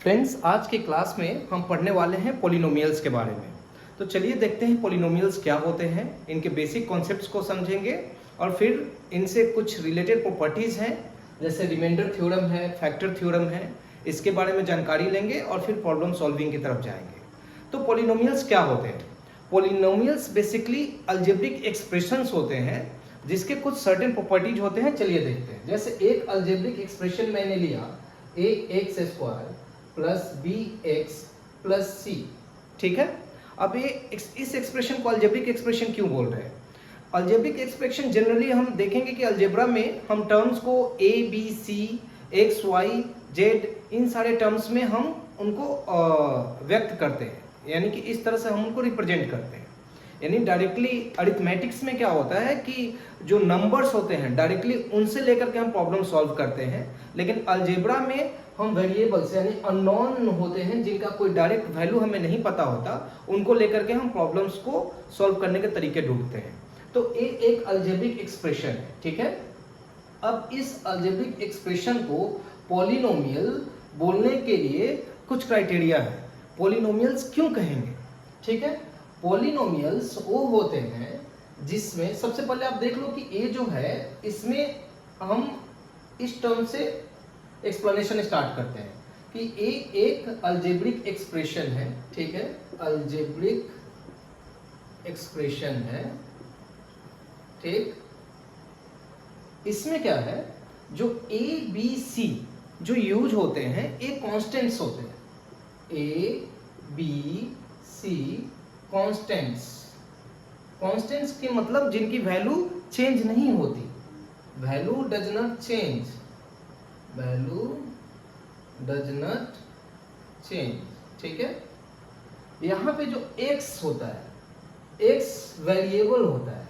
Friends, आज की class में हम पढ़ने वाले हैं पॉलिनोमियल्स के बारे में। तो चलिए देखते हैं पॉलिनोमियल्स क्या होते हैं, इनके बेसिक कॉन्सेप्ट्स को समझेंगे और फिर इनसे कुछ रिलेटेड प्रॉपर्टीज़ हैं जैसे रिमाइंडर थ्योरम है, फैक्टर थ्योरम है, इसके बारे में जानकारी लेंगे और फिर प्रॉब्लम सॉल्विंग की तरफ जाएंगे। तो पॉलिनोमियल्स क्या होते हैं? पॉलिनोमियल्स बेसिकली अलजेब्रिक एक्सप्रेशंस होते हैं जिसके कुछ सर्टेन प्रॉपर्टीज होते हैं। चलिए देखते हैं। जैसे एक अलजेब्रिक एक्सप्रेशन मैंने लिया ax² plus bx plus c, ठीक है। अब ये इस एक्सप्रेशन को अलजेब्रिक एक्सप्रेशन क्यों बोल रहे हैं? अलजेब्रिक एक्सप्रेशन जनरली हम देखेंगे कि अलजेब्रा में हम टर्म्स को a b c x y z इन सारे टर्म्स में हम उनको व्यक्त करते हैं, यानी कि इस तरह से हम उनको रिप्रेजेंट करते हैं। यानी डायरेक्टली अरिथमेटिक्स में क्या होता है कि जो नंबर्स होते हैं डायरेक्टली उनसे लेकर के हम प्रॉब्लम सॉल्व करते हैं, लेकिन अलजेब्रा में हम वेरिएबल्स यानी अननोन होते हैं जिनका कोई डायरेक्ट वैल्यू हमें नहीं पता होता, उनको लेकर के हम प्रॉब्लम्स को सॉल्व करने के तरीके ढूंढते हैं। तो ये एक अलजेब्रिक एक्सप्रेशन है, ठीक है। अब इस अलजेब्रिक एक्सप्रेशन को पॉलिनोमियल बोलने के लिए कुछ क्राइटेरिया है। पॉलिनोमियल्स क्यों कहेंगे, ठीक है। पॉलिनोमियल्स वो होते हैं जिसमें सबसे पहले आप देख लो कि ए जो है इसमें हम इस टर्म से एक्सप्लेनेशन स्टार्ट करते हैं कि ए एक अलजेब्रिक एक्सप्रेशन है, ठीक है। अलजेब्रिक एक्सप्रेशन है, ठीक। इसमें क्या है, जो ए बी सी जो यूज होते हैं ये कांस्टेंट्स होते हैं। A B C constants, constants के मतलब जिनकी वैल्यू चेंज नहीं होती, value does not change, value does not change, ठीक है। यहां पे जो x होता है, x वेरिएबल होता है।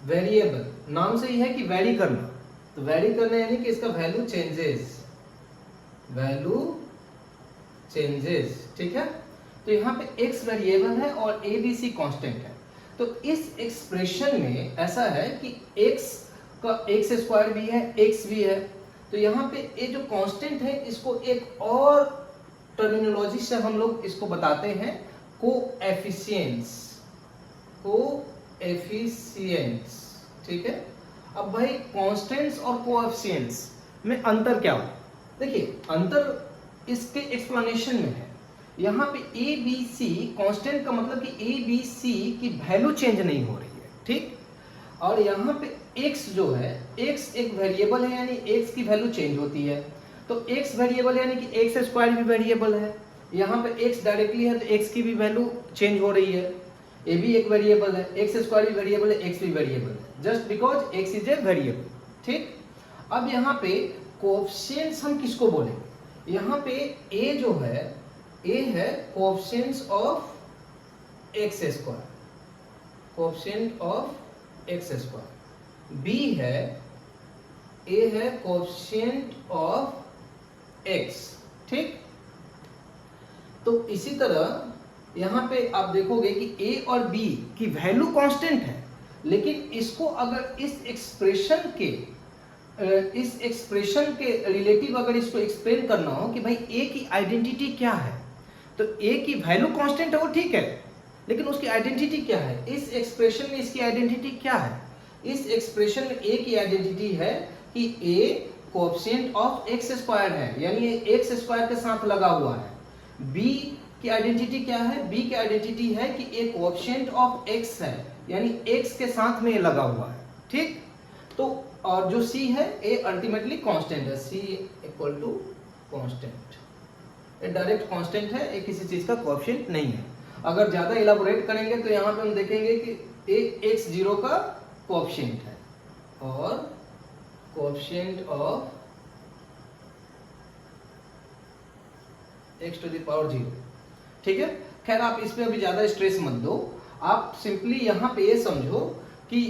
वेरिएबल नाम से ही है कि वैरी करना, तो वैरी करना यानी कि इसका वैल्यू चेंजेस, वैल्यू चेंजेस, ठीक है। तो यहाँ पे x वेरिएबल है और a b c कांस्टेंट है। तो इस एक्सप्रेशन में ऐसा है कि x का x² भी है, x भी है। तो यहाँ पे ये जो कांस्टेंट है इसको एक और टर्मिनोलॉजी से हम लोग इसको बताते हैं कोएफिशिएंट्स, कोएफिशिएंट्स, ठीक है। अब भाई कांस्टेंट्स और कोएफिशिएंट्स में अंतर क्या है? देखिए अंतर इसके एक्सप्लेनेशन में है। यहाँ पे ए बी सी कांस्टेंट का मतलब कि ए बी सी की वैल्यू चेंज नहीं हो रही है, ठीक। और यहाँ पे x जो है, x एक वेरिएबल है यानी x की वैल्यू चेंज होती है। तो x वेरिएबल यानी कि x² भी वेरिएबल है। यहाँ पे x डायरेक्टली है तो x की भी वैल्यू चेंज हो रही है। a भी एक वेरिएबल है, x² भी वेरिएबल है, x भी वेरिएबल है, just because x is a variable, ठीक। अब यहाँ पे कोएफिशिएंट्स हम किसको बोलेंगे? यहाँ पे a जो है, a है coefficients of x², coefficient of x²। b है, a है कोएफिशिएंट ऑफ x, ठीक। तो इसी तरह यहां पे आप देखोगे कि a और b की वैल्यू कांस्टेंट है, लेकिन इसको अगर इस एक्सप्रेशन के रिलेटिव अगर इसको एक्सप्लेन करना हो कि भाई a की आइडेंटिटी क्या है, तो a की वैल्यू कांस्टेंट है वो ठीक है, लेकिन उसकी आइडेंटिटी क्या है? इस एक्सप्रेशन में इसकी आइडेंटिटी क्या है? इस एक्सप्रेशन में a की आइडेंटिटी है कि a कोएफिशिएंट ऑफ x² है, यानी ये x² के साथ लगा हुआ है। b की आइडेंटिटी क्या है? b की आइडेंटिटी है कि a कोएफिशिएंट ऑफ x है, यानी x के साथ में ये लगा हुआ है, ठीक। तो और जो c है a अल्टीमेटली कांस्टेंट है, c इक्वल टू कांस्टेंट, ये डायरेक्ट कांस्टेंट है, ये किसी चीज का कोएफिशिएंट नहीं है। अगर ज्यादा इलाबोरेट करेंगे तो यहाँ पे हम देखेंगे कि a x0 का कोएफिशिएंट है और कोएफिशिएंट ऑफ x⁻0, ठीक है। खैर आप इस पे अभी ज्यादा स्ट्रेस मत दो, आप सिंपली यहाँ पे ये समझो कि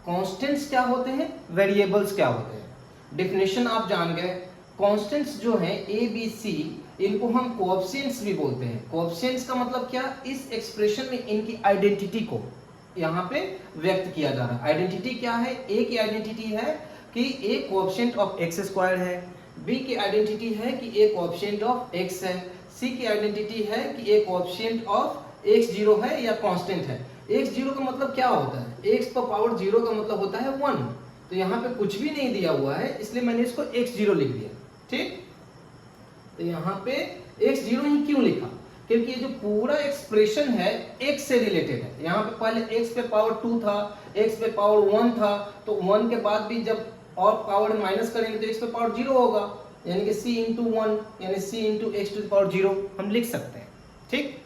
कांस्टेंट्स क्या होते हैं, वेरिएबल्स क्या होते हैं। डेफिनेशन आप जान गए। कांस्टेंट्स जो हैं a b c इनको हम कोएफिशिएंट्स भी बोलते हैं। कोएफिशिएंट्स का मतलब क्या? इस एक्सप्रेशन में इनकी आइडेंटिटी को यहाँ पे व्यक्त किया जा रहा है। आइडेंटिटी क्या है? a की आइडेंटिटी है कि a कोएफिशिएंट ऑफ x² है, बी की आइडेंटिटी है कि एक कोएफिशिएंट ऑफ x है, सी की आइडेंटिटी है कि एक कोएफिशिएंट ऑफ x0 है या कांस्टेंट है। x0 का मतलब क्या होता है? x पर पावर 0 का मतलब होता है 1। तो यहाँ पे कुछ भी नहीं दिया हुआ है, इसलिए मैंने इसको x0 लिख दिया। ठीक, तो यहाँ पे x0 ही क्यों लिखा? क्योंकि ये जो पूरा एक्सप्रेशन है x से रिलेटेड है। यहाँ पे पहले x पे पावर 2 था, x पे पावर 1 था, तो 1 के बाद भी जब और पावर माइनस करेंगे तो x पे पावर 0 होगा, यानी कि c इंटू 1 यानी c into X to the power 0 हम लिख सकते हैं। ठीक,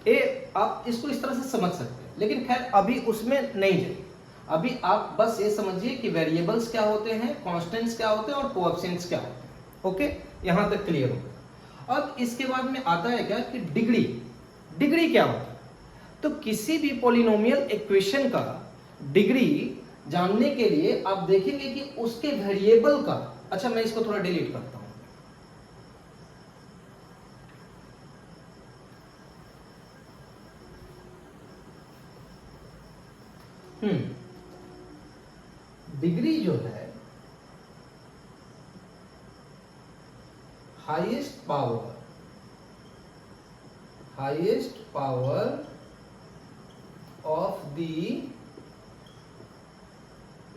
ये आप इसको इस तरह से समझ सकते हैं, लेकिन खैर अभी उसमें नहीं जाइए। अभी आप बस ये समझिए कि वेरिएबल्स क्या होते हैं, कांस्टेंट्स क्या होते हैं और कोएफिशिएंट्स क्या होते हैं। ओके, यहाँ तक क्लियर हो। अब इसके बाद में आता है क्या कि डिग्री। डिग्री क्या होता है? तो किसी भी पॉलिनोमियल इक्वेशन का डिग्री जानने के लिए आप देखेंगे कि उसके वेरिएबल का, अच्छा मैं इसको थोड़ा डिलीट करता हूं। डिग्री जो है highest power of the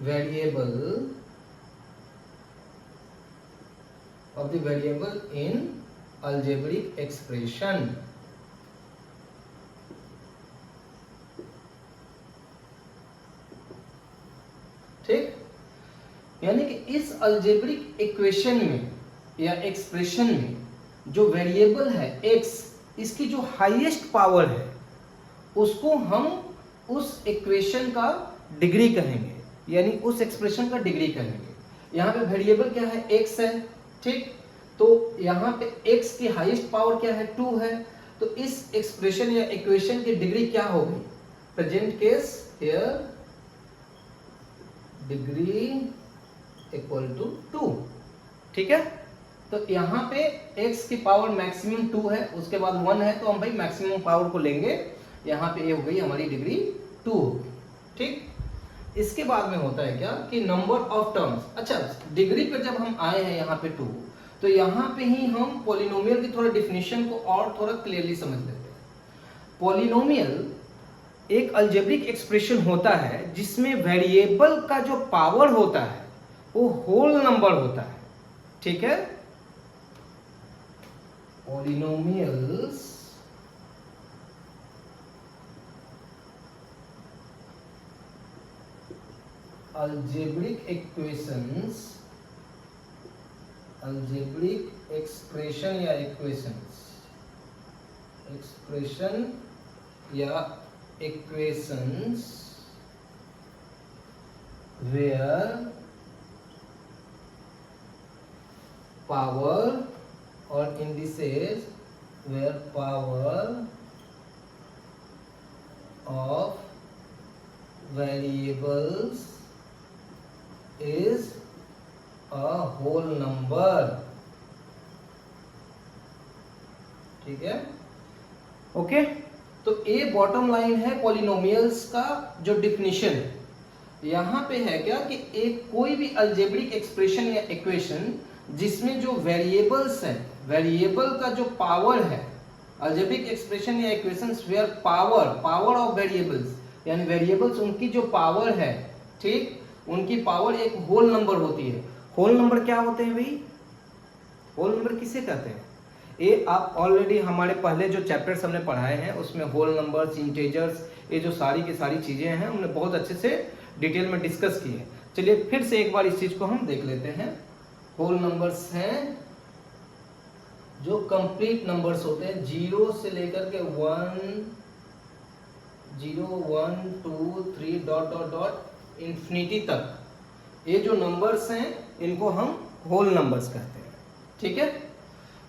variable in algebraic expression. ठीक, यानी कि इस अलजेब्रिक इक्वेशन में या एक्सप्रेशन में जो वेरिएबल है x, इसकी जो हाईएस्ट पावर है उसको हम उस इक्वेशन का डिग्री कहेंगे, यानी उस एक्सप्रेशन का डिग्री कहेंगे। यहाँ पे वेरिएबल क्या है? x है। ठीक, तो यहाँ पे x की हाईएस्ट पावर क्या है? 2 है। तो इस एक्सप्रेशन या इक्वेशन की डिग्री क्या होगी? Present case here degree equal to 2। ठीक है, तो यहाँ पे x की पावर मैक्सिमम 2 है, उसके बाद 1 है, तो हम भाई मैक्सिमम पावर को लेंगे। यहाँ पे ये हो गई हमारी डिग्री 2 होगी। ठीक, इसके बाद में होता है क्या कि नंबर ऑफ टर्म्स। अच्छा, डिग्री पे जब हम आए हैं यहाँ पे 2, तो यहाँ पे ही हम पॉलिनोमियल की थोड़ा डिफिनेशन को और थोड़ा क्लियरली समझ लेते हैं। पॉलिनोमियल एक अलजेब्रिक एक्सप्रेशन होता है जिसमें वेरिएबल का जो पावर होता है वो होल नंबर होता है। ठीक है, polynomials algebraic equations, algebraic expression या equations, expression या equations where power or indices where power of variables is a whole number। ठीक है, ओके। तो ये बॉटम लाइन है पॉलिनोमियल्स का जो डिफिनीशन है। यहाँ पे है क्या कि एक कोई भी अलजेब्रिक एक्सप्रेशन या इक्वेशन जिसमें जो वेरिएबल्स है, वेरिएबल का जो पावर है, अलजेब्रिक एक्सप्रेशन या equations where power of variables, यानी वेरिएबल्स उनकी जो पावर है, ठीक, उनकी पावर एक होल नंबर होती है। होल नंबर क्या होते हैं भाई? होल नंबर किसे कहते हैं? ये आप ऑलरेडी हमारे पहले जो चैप्टर्स हमने पढ़ाए हैं उसमें होल नंबर्स, इंटीजर्स, ये जो सारी की सारी चीजें हैं हमने बहुत अच्छे से डिटेल में डिस्कस की है। चलिए फिर से एक बार इस चीज को हम देख लेते हैं। होल नंबर्स हैं जो कंप्लीट नंबर्स होते हैं, 0 से लेकर के 1, 0, 1, 2, 3 डॉट डॉट डॉट इंफिनिटी तक। ये जो नंबर्स हैं इनको हम होल नंबर्स कहते हैं। ठीक है,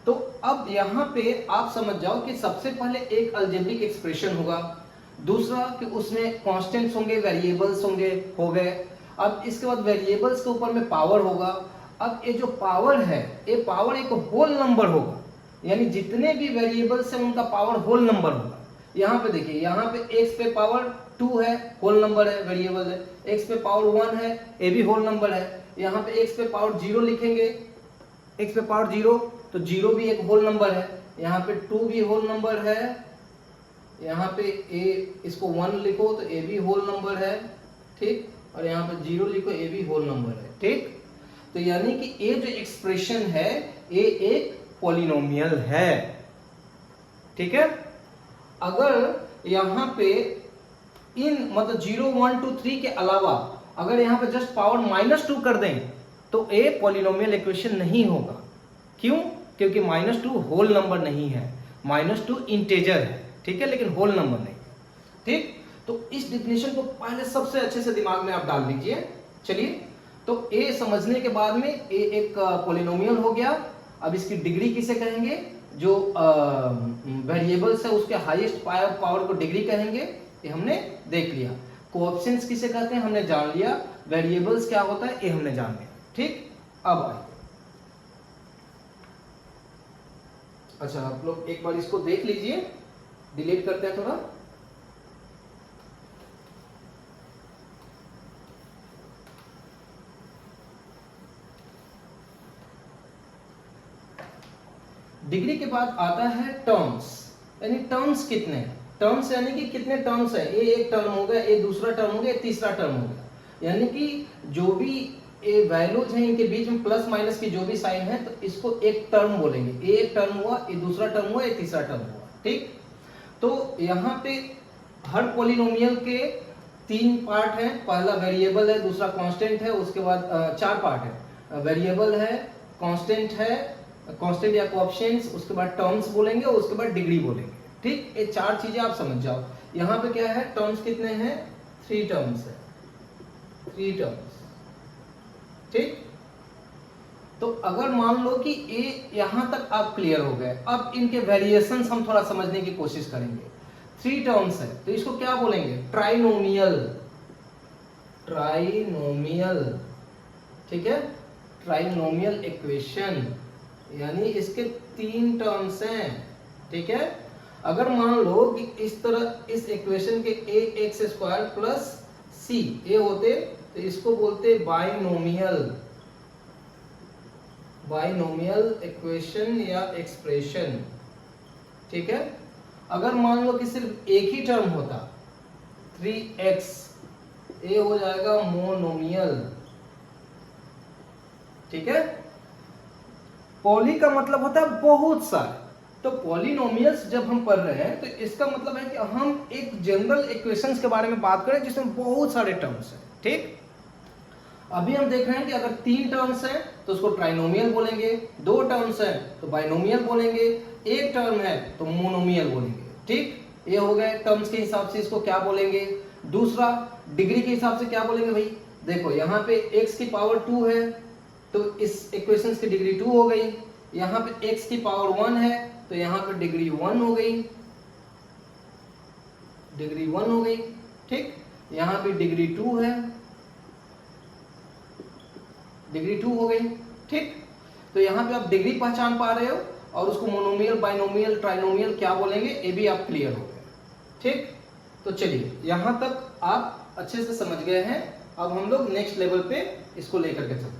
तो अब यहाँ पे आप समझ जाओ कि सबसे पहले एक अलजेब्रिक एक्सप्रेशन होगा, दूसरा कि उसमें कांस्टेंट्स होंगे, वेरिएबल्स होंगे, हो गए। अब इसके बाद वेरिएबल्स के ऊपर में पावर होगा। अब ये जो पावर है, ये पावर एक होल नंबर होगा, यानी जितने भी वेरिएबल्स हैं उनका पावर होल नंबर होगा। यहाँ पे देखिए, यहाँ पे x पे पावर 2 है, होल नंबर है, वेरिएबल है। x पे पावर 1 है, ये भी होल नंबर है। यहाँ पे x पे पावर 0 लिखेंगे, x पे पावर 0, तो 0 भी एक होल नंबर है, यहाँ पे 2 भी होल नंबर है, यहाँ पे a इसको 1 लिखो तो a भी होल नंबर है, ठीक, और यहाँ पे 0 लिखो, a भी होल नंबर है, ठीक। तो यानी कि ये जो एक्सप्रेशन है ये एक पॉलिनोमियल है, ठीक है। अगर यहाँ पे इन मतलब 0 1 2 3 के अलावा अगर यहाँ पे जस्ट पावर -2 कर दें तो ये पॉलिनोमियल इक्वेशन नहीं होगा। क्यों? क्योंकि -2 होल नंबर नहीं है, -2 इंटेजर है, ठीक है, लेकिन होल नंबर नहीं, ठीक। तो इस डिफिनेशन को पहले सबसे अच्छे से दिमाग में आप डाल दीजिए। चलिए, तो ए समझने के बाद में ए एक पॉलिनोमियल हो गया। अब इसकी डिग्री किसे कहेंगे? जो वेरिएबल्स है उसके हाईएस्ट पावर को डिग्री कहेंगे, ये हमने देख लिया। कोएफिशिएंट्स किसे कहते हैं हमने जान लिया, वेरिएबल्स क्या होता है ये हमने जान लिया, ठीक। अब आइए, अच्छा आप लोग एक बार इसको देख लीजिए, डिलीट करते हैं थोड़ा। डिग्री के बाद आता है टर्म्स, यानी टर्म्स कितने हैं, टर्म्स यानी कि कितने टर्म्स है, ये एक टर्म हो गया, ये दूसरा टर्म हो गया, ये तीसरा टर्म हो गया। यानी कि जो भी ये वैल्यूज हैं इनके बीच में प्लस माइनस की जो भी साइन है तो इसको एक टर्म बोलेंगे। ये एक टर्म हुआ, ये दूसरा टर्म हुआ, ये तीसरा टर्म हुआ, ठीक। तो यहाँ पे हर पॉलिनोमियल के 3 पार्ट हैं, पहला वेरिएबल है, दूसरा कांस्टेंट है, उसके बाद 4 पार्ट है, वेरिएबल है, कांस्टेंट है, कांस्टेंट या कोएफिशिएंट्स, उसके बाद टर्म्स बोलेंगे और उसके बाद डिग्री बोलेंगे, ठीक। ये 4 चीजें आप समझ जाओ। यहाँ पे क्या है, टर्म्स कितने हैं, 3 टर्म्स है, 3 टर्म्स, ठीक। तो अगर मान लो कि ये यहां तक आप क्लियर हो गए, अब इनके वेरिएशंस हम थोड़ा समझने की कोशिश करेंगे। 3 टर्म्स है तो इसको क्या बोलेंगे, ट्राइनोमियल, ट्राइनोमियल, ठीक है, ट्राइनोमियल इक्वेशन, यानी इसके 3 टर्म्स हैं, ठीक है। अगर मान लो कि इस तरह इस इक्वेशन के ax² प्लस c ये होते तो इसको बोलते बाइनोमियल, बाइनोमियल इक्वेशन या एक्सप्रेशन, ठीक है। अगर मान लो कि सिर्फ एक ही टर्म होता 3x, ये हो जाएगा मोनोमियल, ठीक है। पॉली का मतलब होता है बहुत सारे, तो पॉलिनोमियल्स जब हम पढ़ रहे हैं तो इसका मतलब है कि हम एक जनरल इक्वेशंस के बारे में बात करें जिसमें बहुत सारे टर्म्स हैं, ठीक। अभी हम देख रहे हैं कि अगर 3 टर्म्स हैं तो उसको ट्राइनोमियल बोलेंगे, 2 टर्म्स हैं तो बाइनोमियल बोलेंगे, 1 टर्म है तो मोनोमियल बोलेंगे, ठीक। ये हो गए टर्म्स के हिसाब से इसको क्या बोलेंगे। दूसरा डिग्री के हिसाब से क्या बोलेंगे भाई, देखो यहाँ पे x की पावर 2 है तो इस इक्वेशन की डिग्री 2 हो गई, यहाँ पे x की पावर 1 है तो यहाँ पे डिग्री 1 हो गई, डिग्री 1 हो गई, ठीक। यहाँ पे डिग्री 2 है, डिग्री 2 हो गई, ठीक। तो यहाँ पे आप डिग्री पहचान पा रहे हो और उसको मोनोमियल, बाइनोमियल, ट्राइनोमियल क्या बोलेंगे ये भी आप क्लियर हो गए, ठीक। तो चलिए यहाँ तक आप अच्छे से समझ गए हैं। अब हम लोग नेक्स्ट लेवल पे इसको लेकर के चलते हैं।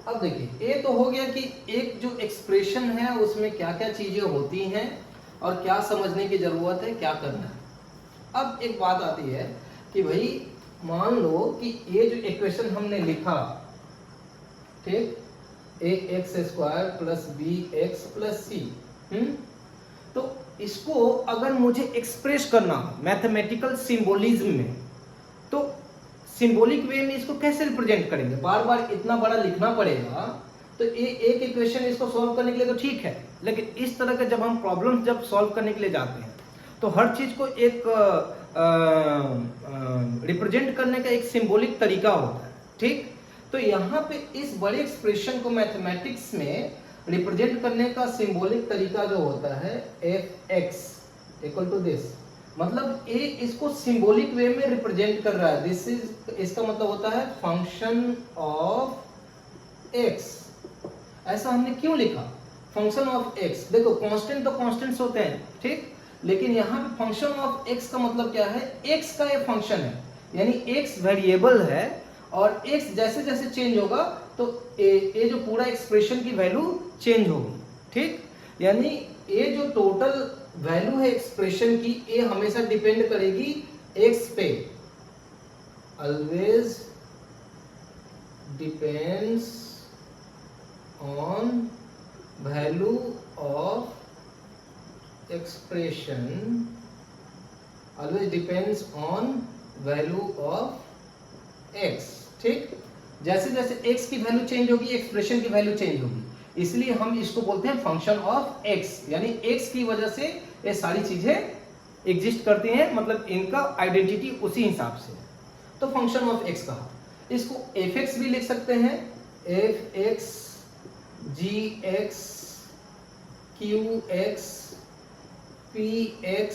अब देखिए, ये तो हो गया कि एक जो एक्सप्रेशन है उसमें क्या क्या चीजें होती हैं और क्या समझने की जरूरत है, क्या करना है। अब एक बात आती है कि भाई मान लो कि ये जो इक्वेशन हमने लिखा, ठीक, ax² plus bx plus c, तो इसको अगर मुझे एक्सप्रेस करना हो मैथमेटिकल सिंबोलिज्म में तो सिंबॉलिक वे में इसको कैसे रिप्रेजेंट करेंगे, बार बार इतना बड़ा लिखना पड़ेगा। तो ये एक इक्वेशन इसको सॉल्व करने के लिए तो ठीक है, लेकिन इस तरह के जब हम प्रॉब्लम जब सॉल्व करने के लिए जाते हैं तो हर चीज को एक रिप्रेजेंट करने का एक सिंबॉलिक तरीका होता है, ठीक। तो यहाँ पे इस बड़े एक्सप्रेशन को मैथमेटिक्स में रिप्रेजेंट करने का सिंबॉलिक तरीका जो होता है fx इक्वल टू दिस, मतलब ए इसको सिंबॉलिक वे में रिप्रेजेंट कर रहा है। दिस इज, इसका मतलब होता है फंक्शन ऑफ एक्स। ऐसा हमने क्यों लिखा, फंक्शन ऑफ एक्स। देखो कांस्टेंट तो कांस्टेंट्स होते हैं, ठीक, लेकिन यहाँ पे फंक्शन ऑफ एक्स का मतलब क्या है, एक्स का ये फंक्शन है, यानी एक्स वेरिएबल है और एक्स जैसे जैसे चेंज होगा तो ये जो पूरा एक्सप्रेशन की वैल्यू चेंज होगी, ठीक। यानी ये जो टोटल वैल्यू है एक्सप्रेशन की, ये हमेशा डिपेंड करेगी x पे, always depends on value of expression, always depends on value of x, ठीक। जैसे जैसे x की वैल्यू चेंज होगी एक्सप्रेशन की वैल्यू चेंज होगी, इसलिए हम इसको बोलते हैं फंक्शन ऑफ x, यानी x की वजह से ये सारी चीजें एग्जिस्ट करती हैं, मतलब इनका आइडेंटिटी उसी हिसाब से, तो फंक्शन ऑफ x कहा। इसको fx भी लिख सकते हैं, fx, gx, qx, px,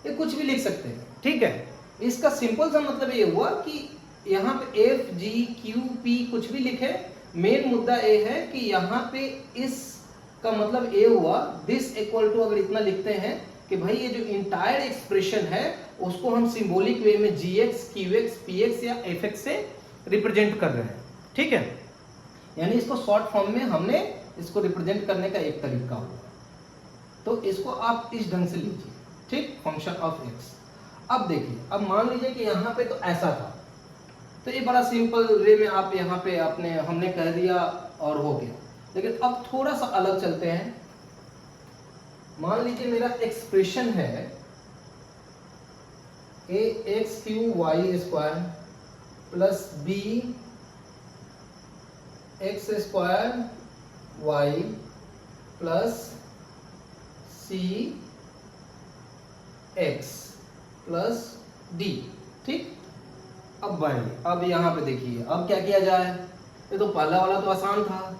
ये कुछ भी लिख सकते हैं, ठीक है। इसका सिंपल सा मतलब ये हुआ कि यहाँ पे एफ जी क्यू पी कुछ भी लिखे, मेन मुद्दा ये है कि यहाँ पे इस का मतलब ये हुआ दिस इक्वल टू, अगर इतना लिखते हैं कि भाई ये जो इंटायर एक्सप्रेशन है उसको हम सिंबॉलिक वे में gx, qx, px या fx से रिप्रेजेंट कर रहे हैं, ठीक है। यानी इसको शॉर्ट फॉर्म में हमने इसको रिप्रेजेंट करने का एक तरीका हुआ, तो इसको आप इस ढंग से लीजिए, ठीक, फंक्शन ऑफ x। अब देखिए, अब मान लीजिए कि यहाँ पे तो ऐसा था, तो ये बड़ा सिंपल वे में आप यहाँ पे हमने कह दिया और हो गया। लेकिन अब थोड़ा सा अलग चलते हैं। मान लीजिए मेरा एक्सप्रेशन है a x q y square plus b x square y plus c x plus d, ठीक। अब भाई अब यहाँ पे देखिए, अब क्या किया जाए, ये तो पहला वाला तो आसान था।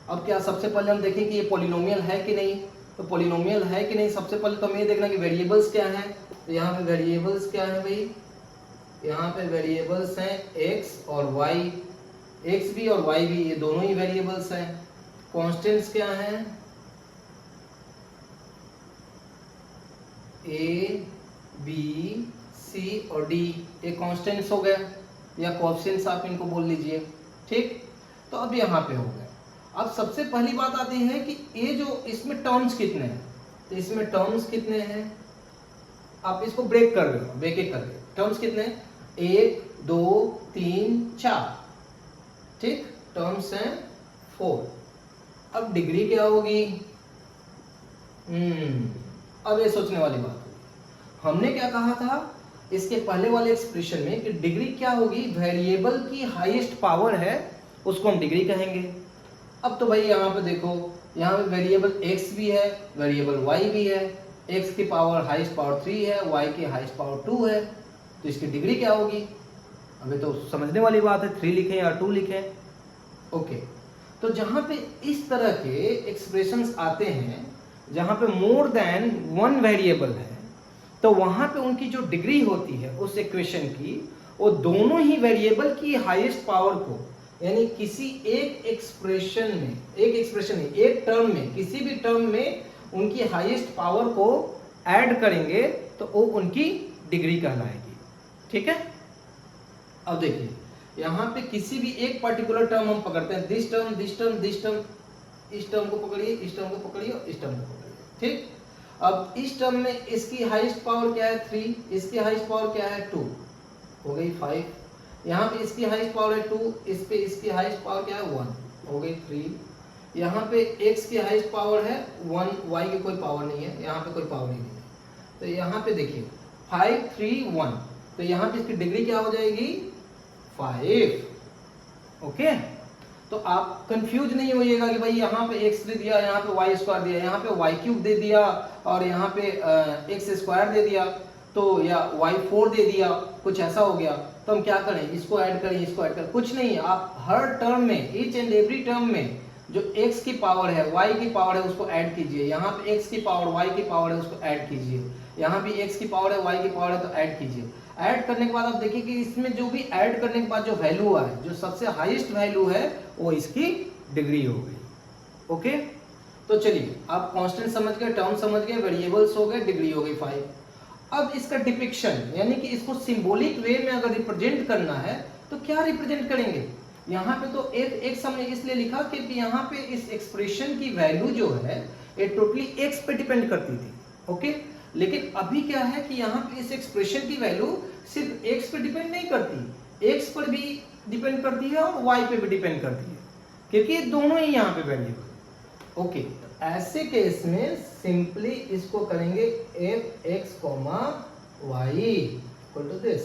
अब क्या, सबसे पहले हम देखें कि ये पॉलिनोमियल है कि नहीं, तो पॉलिनोमियल है कि नहीं सबसे पहले तो हमें ये देखना कि वेरिएबल्स क्या हैं। तो यहाँ पे वेरिएबल्स क्या है भाई, यहाँ पे वेरिएबल्स हैं x और y, x भी और y भी, ये दोनों ही वेरिएबल्स हैं। कॉन्स्टेंट्स क्या हैं, a b c और d, ये कॉन्स्टेंट्स हो गए या कोएफिशिएंट्स आप इनको बोल लीजिए, ठीक। तो अब यहाँ पे हो गए। अब सबसे पहली बात आती है कि ये जो इसमें टर्म्स कितने हैं, तो इसमें टर्म्स कितने हैं, आप इसको ब्रेक कर रहे हो, एक एक करके टर्म्स कितने हैं, 1 2 3 4, ठीक, टर्म्स हैं 4। अब डिग्री क्या होगी, अब ये सोचने वाली बात होगी। हमने क्या कहा था इसके पहले वाले एक्सप्रेशन में कि डिग्री क्या होगी, वेरिएबल की हाईएस्ट पावर है उसको हम डिग्री कहेंगे। अब तो भाई यहाँ पे देखो, यहाँ पे वेरिएबल x भी है, वेरिएबल y भी है, x की पावर हाईएस्ट पावर 3 है, y की हाईएस्ट पावर 2 है, तो इसकी डिग्री क्या होगी। अभी तो समझने वाली बात है, 3 लिखें या 2 लिखें, ओके। तो जहाँ पे इस तरह के एक्सप्रेशंस आते हैं जहाँ पे मोर देन वन वेरिएबल है, तो वहां पे उनकी जो डिग्री होती है उस इक्वेशन की, वो दोनों ही वेरिएबल की हाईएस्ट पावर को, यानी किसी एक एक्सप्रेशन में, एक टर्म में, किसी भी टर्म में उनकी हाईएस्ट पावर को ऐड करेंगे तो वो उनकी डिग्री कहलाएगी, ठीक है। अब देखिए यहाँ पे किसी भी एक पर्टिकुलर टर्म हम पकड़ते हैं, this term, this term, this term, इस टर्म को पकड़िए, इस टर्म को पकड़िए, इस टर्म को पकड़िए, ठीक। अब इस टर्म में इसकी हाईएस्ट पावर क्या है 3, इसकी हाईएस्ट पावर क्या है 2, हो गई 5। यहाँ पे इसकी हाईएस्ट पावर है 2, इस पे इसकी हाईएस्ट पावर क्या है 1, हो गई 3। यहाँ पे x की हाईएस्ट पावर है 1, y की कोई पावर नहीं है, यहाँ पे कोई पावर नहीं है, तो यहाँ पे देखिए 5 3 1, तो यहाँ पे इसकी डिग्री क्या हो जाएगी 5, ओके। तो आप कंफ्यूज नहीं होइएगा कि भाई यहाँ पे x दे दिया, यहाँ पे y स्क्वायर दिया, यहाँ पे y क्यूब दे दिया और यहाँ पे x स्क्वायर दे दिया, तो या y4 दे दिया, कुछ ऐसा हो गया, तो हम क्या करें, इसको ऐड करें, इसको ऐड करें, कुछ नहीं। आप हर टर्म में, ईच एंड एवरी टर्म में जो x की पावर है, y की पावर है, उसको ऐड कीजिए। यहाँ पे x की पावर, y की पावर है, उसको ऐड कीजिए। यहाँ भी x की पावर है, y की पावर है, तो ऐड कीजिए। ऐड करने के बाद आप देखिए कि इसमें जो भी ऐड करने के बाद जो वैल्यू आए, जो सबसे हाईएस्ट वैल्यू है वो इसकी डिग्री हो गई, ओके। तो चलिए आप कांस्टेंट समझ गए, टर्म समझ गए, वेरिएबल्स हो गए, डिग्री हो गई 5। अब इसका डिपिक्शन, यानी कि इसको सिंबॉलिक वे में अगर रिप्रेजेंट करना है तो क्या रिप्रेजेंट करेंगे, यहाँ पे तो एफ एक्स हमने इसलिए लिखा क्योंकि यहाँ पे इस एक्सप्रेशन की वैल्यू जो है ये टोटली एक्स पे डिपेंड करती थी। ओके, लेकिन अभी क्या है कि यहाँ पे इस एक्सप्रेशन की वैल्यू सिर्फ एक्स पे डिपेंड नहीं करती, एक्स पर भी डिपेंड करती है और वाई पे भी डिपेंड करती है, क्योंकि दोनों ही यहाँ पे वेरिएबल। ओके, ऐसे केस में सिंपली इसको करेंगे F X comma Y equal to this,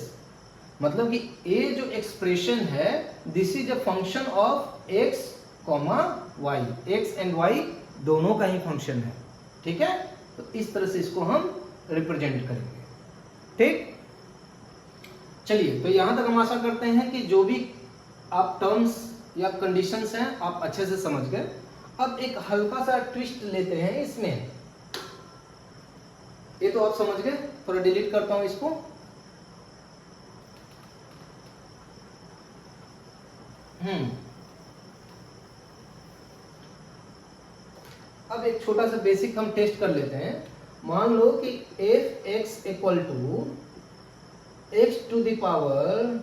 मतलब कि ये जो एक्सप्रेशन है this is a function of X comma Y, X and Y दोनों का ही फंक्शन है। ठीक है, तो इस तरह से इसको हम रिप्रेजेंट करेंगे। ठीक, चलिए, तो यहां तक हम आशा करते हैं कि जो भी आप टर्म्स या कंडीशंस हैं आप अच्छे से समझ गए। अब एक हल्का सा ट्विस्ट लेते हैं इसमें, ये तो आप समझ गए, थोड़ा डिलीट करता हूं इसको। अब एक छोटा सा बेसिक हम टेस्ट कर लेते हैं। मान लो कि f x equal to x to the power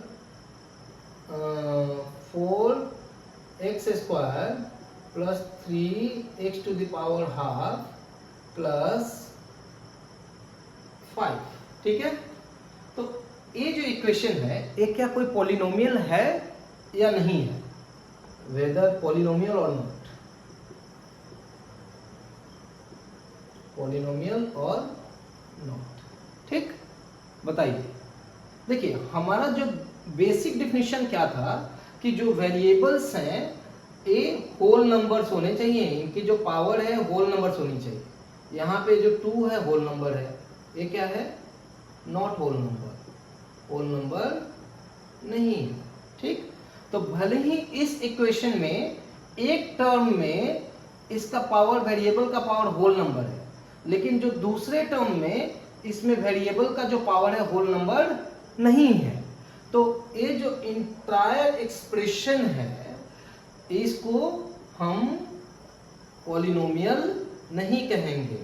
4x square plus 3x to the power half plus 5। ठीक है, तो ये जो इक्वेशन है ये क्या कोई पॉलिनोमियल है या नहीं है, वेदर पॉलिनोमियल और नॉट, पॉलिनोमियल और नॉट। ठीक, बताइए। देखिए, हमारा जो बेसिक डेफिनेशन क्या था कि जो वेरिएबल्स हैं ये होल नंबर्स होने चाहिए, इनकी जो पावर है होल नंबर्स होनी चाहिए। यहाँ पे जो 2 है होल नंबर है, ये क्या है, not whole number, whole number नहीं है। ठीक, तो भले ही इस इक्वेशन में एक टर्म में इसका पावर, वेरिएबल का पावर होल नंबर है, लेकिन जो दूसरे टर्म में इसमें वेरिएबल का जो पावर है होल नंबर नहीं है। तो ये जो इंटायर एक्सप्रेशन है इसको हम पॉलिनोमियल नहीं कहेंगे,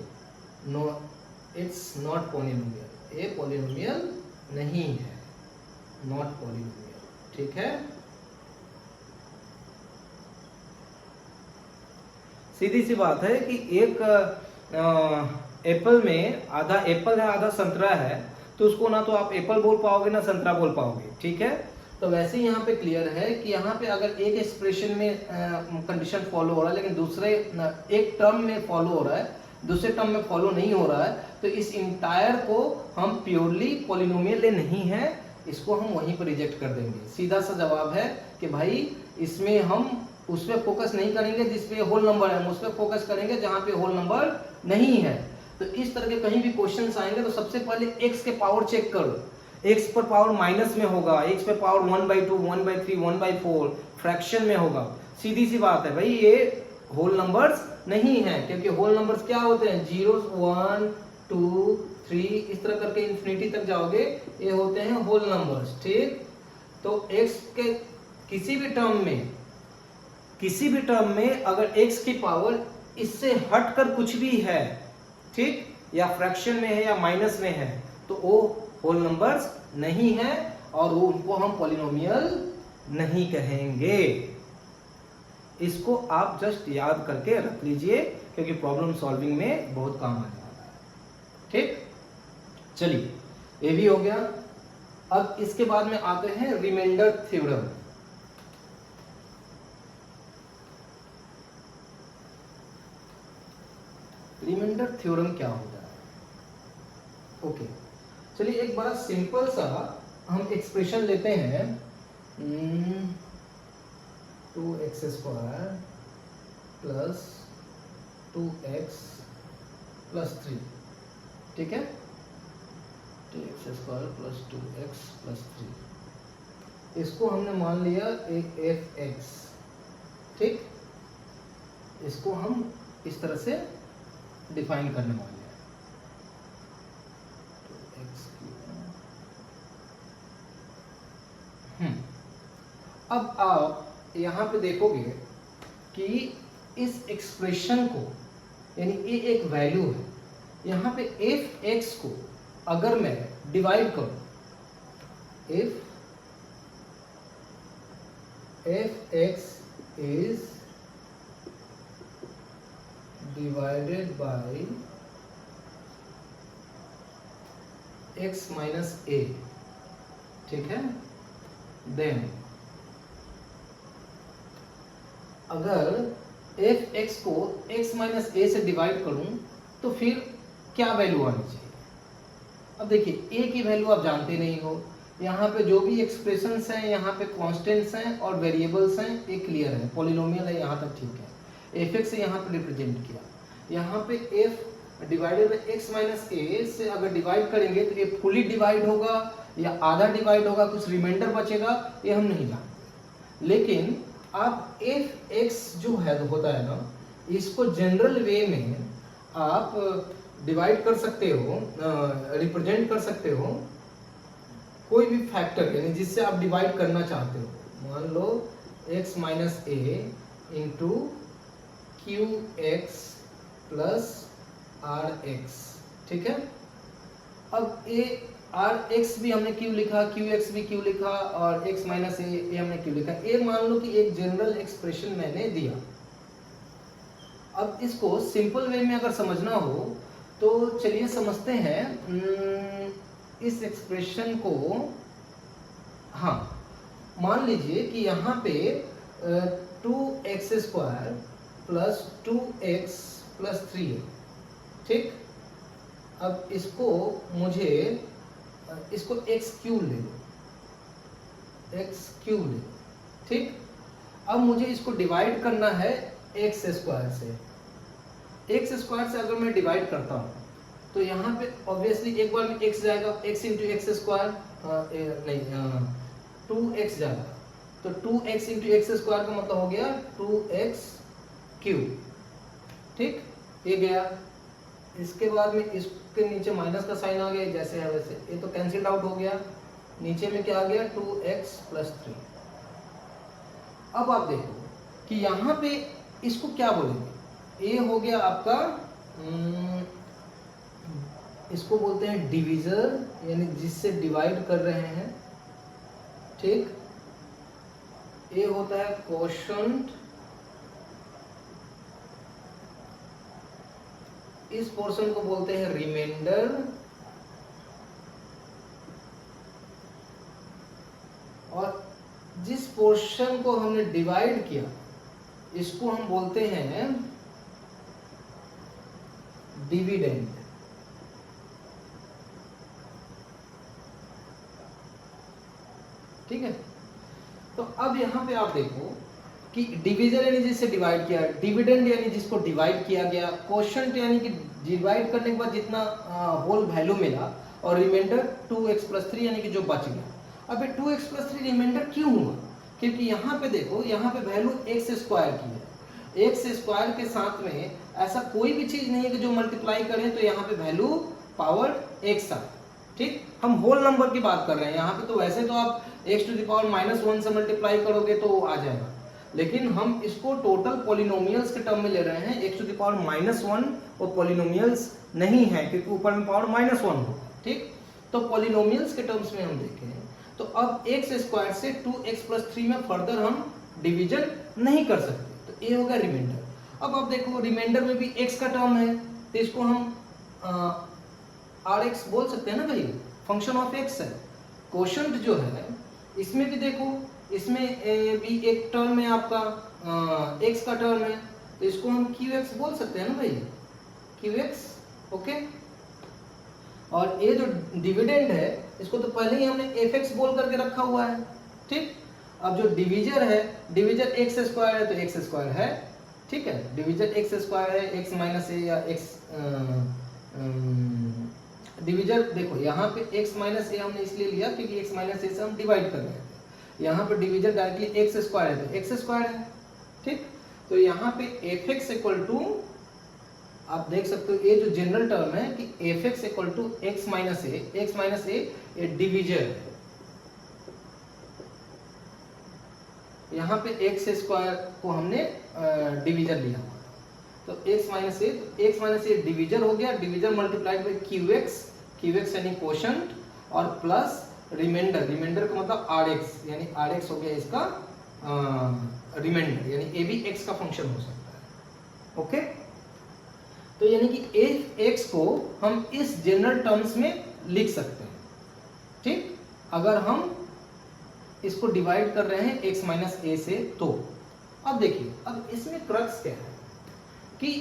नो इट्स नॉट पॉलिनोमियल, ये पॉलिनोमियल नहीं है, नॉट पॉलिनोमियल। ठीक है, सीधी सी बात है कि एक एप्पल में आधा एप्पल है आधा संतरा है, तो उसको ना तो आप एप्पल बोल पाओगे ना संतरा बोल पाओगे। ठीक है, तो वैसे ही यहाँ पे क्लियर है कि यहाँ पे अगर एक एक्सप्रेशन में कंडीशन फॉलो हो रहा है लेकिन दूसरे एक टर्म में फॉलो हो रहा है, दूसरे टर्म में फॉलो नहीं हो रहा है, तो इस इंटायर को हम प्योरली पॉलिनोमियल नहीं है, इसको हम वहीं पर रिजेक्ट कर देंगे। सीधा सा जवाब है कि भाई इसमें हम उस पर फोकस नहीं करेंगे जिसपे होल नंबर है, हम उस पर फोकस करेंगे जहाँ पे होल नंबर नहीं है। तो इस तरह के कहीं भी क्वेश्चंस आएंगे तो सबसे पहले x के पावर चेक करो, x पर पावर माइनस में होगा, x पर पावर 1/2, 1/3, 1/4 फ्रैक्शन में होगा। सीधी सी बात है भाई, ये होल नंबर्स नहीं है, क्योंकि होल नंबर्स क्या होते हैं, 0, 1, 2, 3 इस तरह करके इंफिनिटी तक जाओगे, ये होते हैं होल नंबर्स। ठीक, तो x के किसी भी टर्म में अगर x की पावर इससे हटकर कुछ भी है, ठीक, या फ्रैक्शन में है या माइनस में है, तो वो होल नंबर्स नहीं है और वो उनको हम पॉलिनोमियल नहीं कहेंगे। इसको आप जस्ट याद करके रख लीजिए क्योंकि प्रॉब्लम सॉल्विंग में बहुत काम आने वाला है। ठीक, चलिए ये भी हो गया। अब इसके बाद में आते हैं रिमाइंडर थ्योरम। रिमाइंडर थ्योरम क्या होता है? ओके, चलिए एक बड़ा सिंपल सा हम एक्सप्रेशन लेते हैं, 2x square plus 2x plus 3। ठीक है, 2x square plus 2x plus 3, इसको हमने मान लिया एक fx। ठीक, इसको हम इस तरह से डिफाइन करने वाले हैं, तो x अब आप यहाँ पे देखोगे कि इस एक्सप्रेशन को, यानी ये एक वैल्यू है, यहाँ पे fx को अगर मैं डिवाइड करूं, f x is divided by x minus a, ठीक है। देन अगर एफ एक्स को एक्स माइनस ए से डिवाइड करूं तो फिर क्या वैल्यू आनी चाहिए। अब देखिए ए की वैल्यू आप जानते नहीं हो, यहाँ पे जो भी एक्सप्रेशंस हैं यहाँ पे कांस्टेंट्स हैं और वेरिएबल्स हैं, ये क्लियर है, पॉलिनोमियल है, यहाँ तक ठीक है। एफ एक्स से यहाँ पे रिप्रेजेंट किया, यहाँ पे f divided by x minus a से अगर डिवाइड करेंगे तो ये फुली डिवाइड होगा या आधा डिवाइड होगा, कुछ रिमाइंडर बचेगा, ये हम नहीं जानते। लेकिन आप एफ एक्स जो है होता है ना, इसको जनरल वे में आप डिवाइड कर सकते हो, रिप्रेजेंट कर सकते हो कोई भी फैक्टर, यानी जिससे आप डिवाइड करना चाहते हो। मान लो x minus a into q x plus r x, ठीक है। अब ए आर एक्स भी हमने क्यू लिखा, क्यू एक्स भी क्यू लिखा, और x माइनस ए हमने क्यू लिखा। ए मान लो कि एक जनरल एक्सप्रेशन मैंने दिया। अब इसको सिंपल वे में अगर समझना हो तो चलिए समझते हैं इस एक्सप्रेशन को। हाँ, मान लीजिए कि यहाँ पे 2x square plus 2x plus 3 है, ठीक। अब इसको मुझे इसको x क्यूब ले लो, x क्यूब ले लो, ठीक। अब मुझे इसको डिवाइड करना है x स्क्वायर से। x स्क्वायर से अगर मैं डिवाइड करता हूँ तो यहाँ पे ऑब्वियसली एक बार में x जाएगा, x इंटू एक्स स्क्वायर, नहीं 2x जाएगा, तो 2x इंटू एक्स स्क्वायर का मतलब हो गया 2x क्यूब, ठीक। ये गया, इसके बाद में इसके नीचे माइनस का साइन आ गया, जैसे है वैसे, ये तो कैंसिल आउट हो गया। नीचे में क्या आ गया 2x प्लस 3। अब आप देखो कि यहाँ पे इसको क्या बोलेंगे, ये हो गया आपका इसको बोलते हैं डिविजर, यानी जिससे डिवाइड कर रहे हैं, ठीक। ये होता है कोशंट, इस पोर्शन को बोलते हैं रिमाइंडर, और जिस पोर्शन को हमने डिवाइड किया इसको हम बोलते हैं डिविडेंड, ठीक है। तो अब यहाँ पे आप देखो कि डिविजन यानी जिससे डिवाइड किया, डिविडेंड यानी जिसको डिवाइड किया गया, कोशंट यानी कि डिवाइड करने के बाद जितना होल वैल्यू मिला, और रिमाइंडर 2x प्लस 3 यानी कि जो बच गया। अब ये 2x प्लस 3 रिमाइंडर क्यों हुआ, क्योंकि यहाँ पे देखो, यहाँ पे वैल्यू x स्क्वायर की है। x स्क्वायर के साथ में ऐसा कोई भी चीज नहीं है कि जो मल्टीप्लाई करें तो यहाँ पे वैल्यू पावर x आए, ठीक। हम होल नंबर की बात कर रहे हैं यहाँ पे, तो वैसे तो आप x टू द पावर -1 से मल्टीप्लाई करोगे तो आ जाएगा, लेकिन हम इसको टोटल पॉलिनोमियल्स के टर्म में ले रहे हैं। x टू द पावर -1 वो पॉलिनोमियल्स नहीं है, क्योंकि ऊपर में पावर -1 होगा, ठीक। तो पॉलिनोमियल्स के टर्म्स में हम देखें तो अब x स्क्वायर से 2x प्लस 3 में फर्दर हम डिवीजन नहीं कर सकते, तो ये होगा रिमाइंडर। अब आप देखो रिमाइंडर में भी x का टर्म है, तो इसको हम rx बोल सकते हैं ना भाई, फंक्शन ऑफ x है। कोशंट जो है इसमें भी देखो, इसमें भी एक टर्म है आपका x का टर्म है, तो इसको हम qx बोल सकते हैं ना भाई, qx, ओके। और ये जो डिविडेंड है इसको तो पहले ही हमने fx बोल करके रखा हुआ है, ठीक। अब जो डिविजर है, डिविजर x स्क्वायर है तो x स्क्वायर है, ठीक है। डिविजर x स्क्वायर है, x माइनस ए या x डिविजर देखो यहाँ पे x माइनस ए हमने इसलिए लिया क्योंकि x माइनस ए से हम डिवाइड कर रहे थे। यहाँ पे डिविजर डायरेक्टली x स्क्वायर है तो x स्क्वायर है, ठीक। तो यहाँ पे fx इक्वल टू, आप देख सकते हो ये जो जनरल टर्म है कि fx equal to x minus a, ये डिविजर है। यहाँ पे x स्क्वायर को हमने डिविजर लिया, तो x माइनस ए डिविजर हो गया, डिविजर मल्टीप्लाइड बाई qx यानी कोशंट, और प्लस रिमाइंडर का मतलब rx, यानी rx हो गया इसका रिमाइंडर, यानी ए भी एक्स का फंक्शन हो सकता है। ओके, तो यानी कि एफ एक्स को हम इस जनरल टर्म्स में लिख सकते हैं। ठीक, अगर हम इसको डिवाइड कर रहे हैं एक्स माइनस ए से, तो अब देखिए, अब इसमें क्रक्स क्या है कि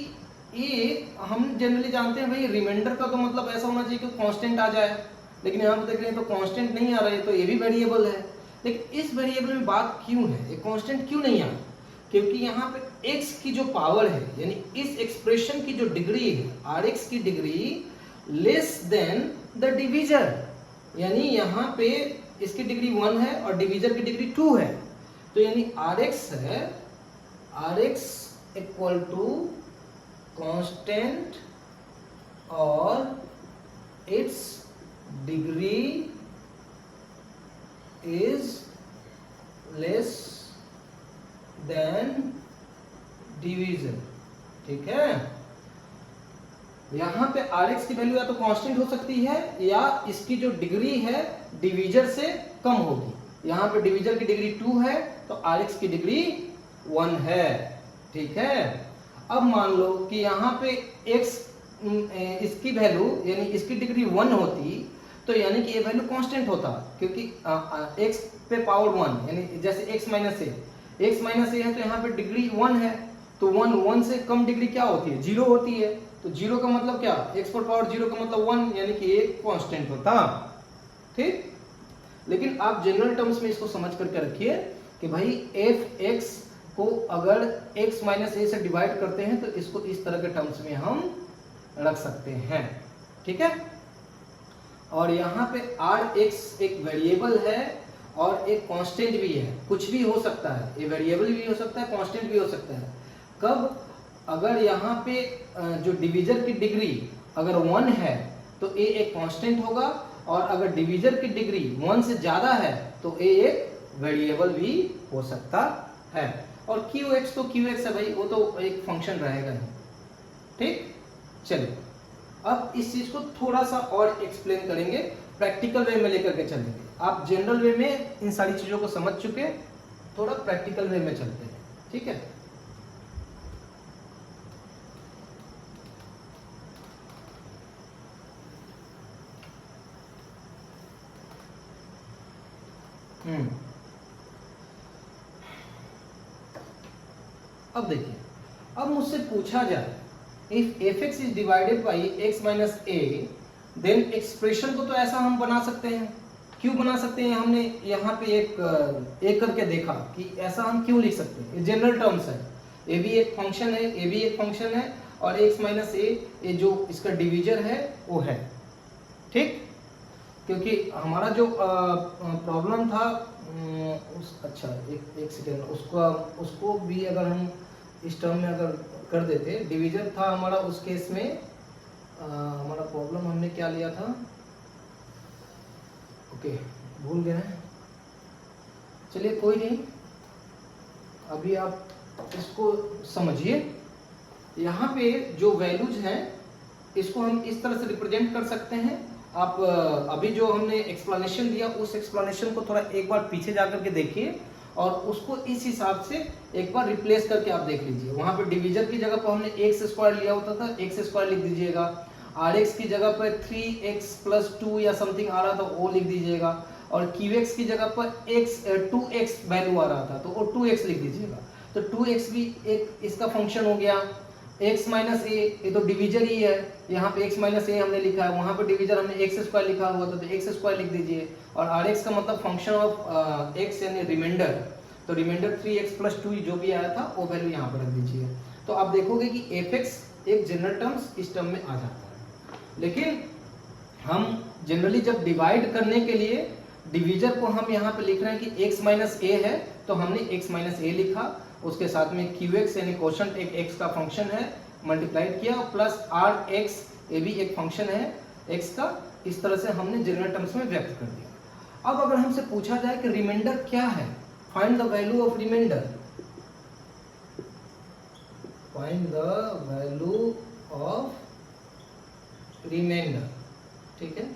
ये हम जनरली जानते हैं भाई रिमाइंडर का तो मतलब ऐसा होना चाहिए कि कांस्टेंट आ जाए, लेकिन यहाँ पर देख रहे हैं तो कांस्टेंट नहीं आ रहा है, तो ये भी वेरिएबल है। लेकिन इस वेरिएबल में बात क्यों है, ये कांस्टेंट क्यों नहीं आ रहा? क्योंकि यहाँ पे x की जो पावर है, यानी इस एक्सप्रेशन की जो डिग्री है, rx की degree less than the divisor, यानी यहाँ पे इसकी डिग्री 1 है और डिवीजर की डिग्री 2 है, तो यानी rx है, rx इक्वल टू कांस्टेंट और it's degree is less than division. ठीक है, यहां पे Rx की वैल्यू या तो कांस्टेंट हो सकती है या इसकी जो डिग्री है डिवीजर से कम होगी। यहां पे डिवीजर की डिग्री 2 है तो Rx की डिग्री 1 है। ठीक है, अब मान लो कि यहाँ पे x इसकी वैल्यू यानी इसकी डिग्री 1 होती, तो यानी कि ये वैल्यू कांस्टेंट होता, क्योंकि x पे पावर 1, यानी जैसे x माइनस ए है तो यहाँ पे डिग्री 1 है, तो 1 से कम डिग्री क्या होती है, 0 होती है, तो 0 का मतलब क्या, x पर पावर 0 का मतलब 1, यानी कि ये कांस्टेंट होता। ठीक, लेकिन आप जनरल टर्म्स में इसको समझ करके रखिए कि भाई एफ एक्स को अगर x माइनस ए से डिवाइड करते हैं तो इसको इस तरह के टर्म्स में हम रख सकते हैं। ठीक है, और यहाँ पे Rx एक वेरिएबल है और एक कांस्टेंट भी है, कुछ भी हो सकता है, ये वेरिएबल भी हो सकता है, कांस्टेंट भी हो सकता है। कब, अगर यहाँ पे जो डिवीजर की डिग्री अगर 1 है तो ये एक कांस्टेंट होगा, और अगर डिवीजर की डिग्री 1 से ज्यादा है तो ये एक वेरिएबल भी हो सकता है। और QX तो QX है भाई, वो तो एक फंक्शन रहेगा ही। ठीक, चलिए अब इस चीज को थोड़ा सा और एक्सप्लेन करेंगे, प्रैक्टिकल वे में लेकर के चलेंगे। आप जनरल वे में इन सारी चीजों को समझ चुके, थोड़ा प्रैक्टिकल वे में चलते हैं। ठीक है, अब देखिए, अब मुझसे पूछा जाए if fx is divided by x minus a, then expression को तो ऐसा हम बना सकते हैं। क्यों बना सकते हैं, हमने यहाँ पे एक करके देखा कि ऐसा हम क्यों लिख सकते हैं। ये जनरल टर्म्स है, ए भी एक फंक्शन है, ए भी एक फंक्शन है, और x माइनस ए जो इसका डिवीजर है वो है। ठीक, क्योंकि हमारा जो प्रॉब्लम था अच्छा एक सेकेंड, उसको भी अगर हम इस टर्म में अगर कर देते, डिवीजन था हमारा, उस केस में हमारा प्रॉब्लम हमने क्या लिया था, ओके भूल गए हैं, चलिए कोई नहीं, अभी आप इसको समझिए। यहाँ पे जो वैल्यूज हैं इसको हम इस तरह से रिप्रेजेंट कर सकते हैं। आप अभी जो हमने एक्सप्लेनेशन दिया उस एक्सप्लेनेशन को थोड़ा एक बार पीछे जाकर के देखिए और उसको इस हिसाब से एक बार रिप्लेस करके आप देख लीजिए। वहां पे डिवीजन की जगह पर हमने एक्स स्क्वायर लिया होता था, एक्स स्क्वायर लिख दीजिएगा, Rx की जगह पर 3x + 2 या समथिंग आ रहा था वो लिख दीजिएगा, और QX की जगह पर 2x वैल्यू आ रहा था तो वो 2x लिख दीजिएगा। तो 2x भी एक इसका फंक्शन हो गया। x माइनस ए, ये तो डिवीजर ही है, यहाँ पे x माइनस ए हमने लिखा है, वहाँ पे डिवीजर हमने एक्स स्क्वायर लिखा हुआ था तो एक्स स्क्वायर लिख दीजिए। और Rx का मतलब फंक्शन ऑफ x यानी रिमाइंडर, तो रिमाइंडर 3x + 2 जो भी आया था वो वैल्यू यहाँ पर रख दीजिए। तो आप देखोगे कि fx एक जनरल टर्म्स इस टर्म में आ जाता है। लेकिन हम जनरली जब डिवाइड करने के लिए डिवीजर को हम यहाँ पे लिख रहे हैं कि x माइनस ए है तो हमने x माइनस ए लिखा, उसके साथ में QX यानी क्वोशंट एक x का फंक्शन है मल्टीप्लाइड किया, प्लस Rx ये भी एक फंक्शन है x का, इस तरह से हमने जनरल टर्म्स में व्यक्त कर दिया। अब अगर हमसे पूछा जाए कि रिमाइंडर क्या है, find the value of remainder, find the value of remainder, ठीक है।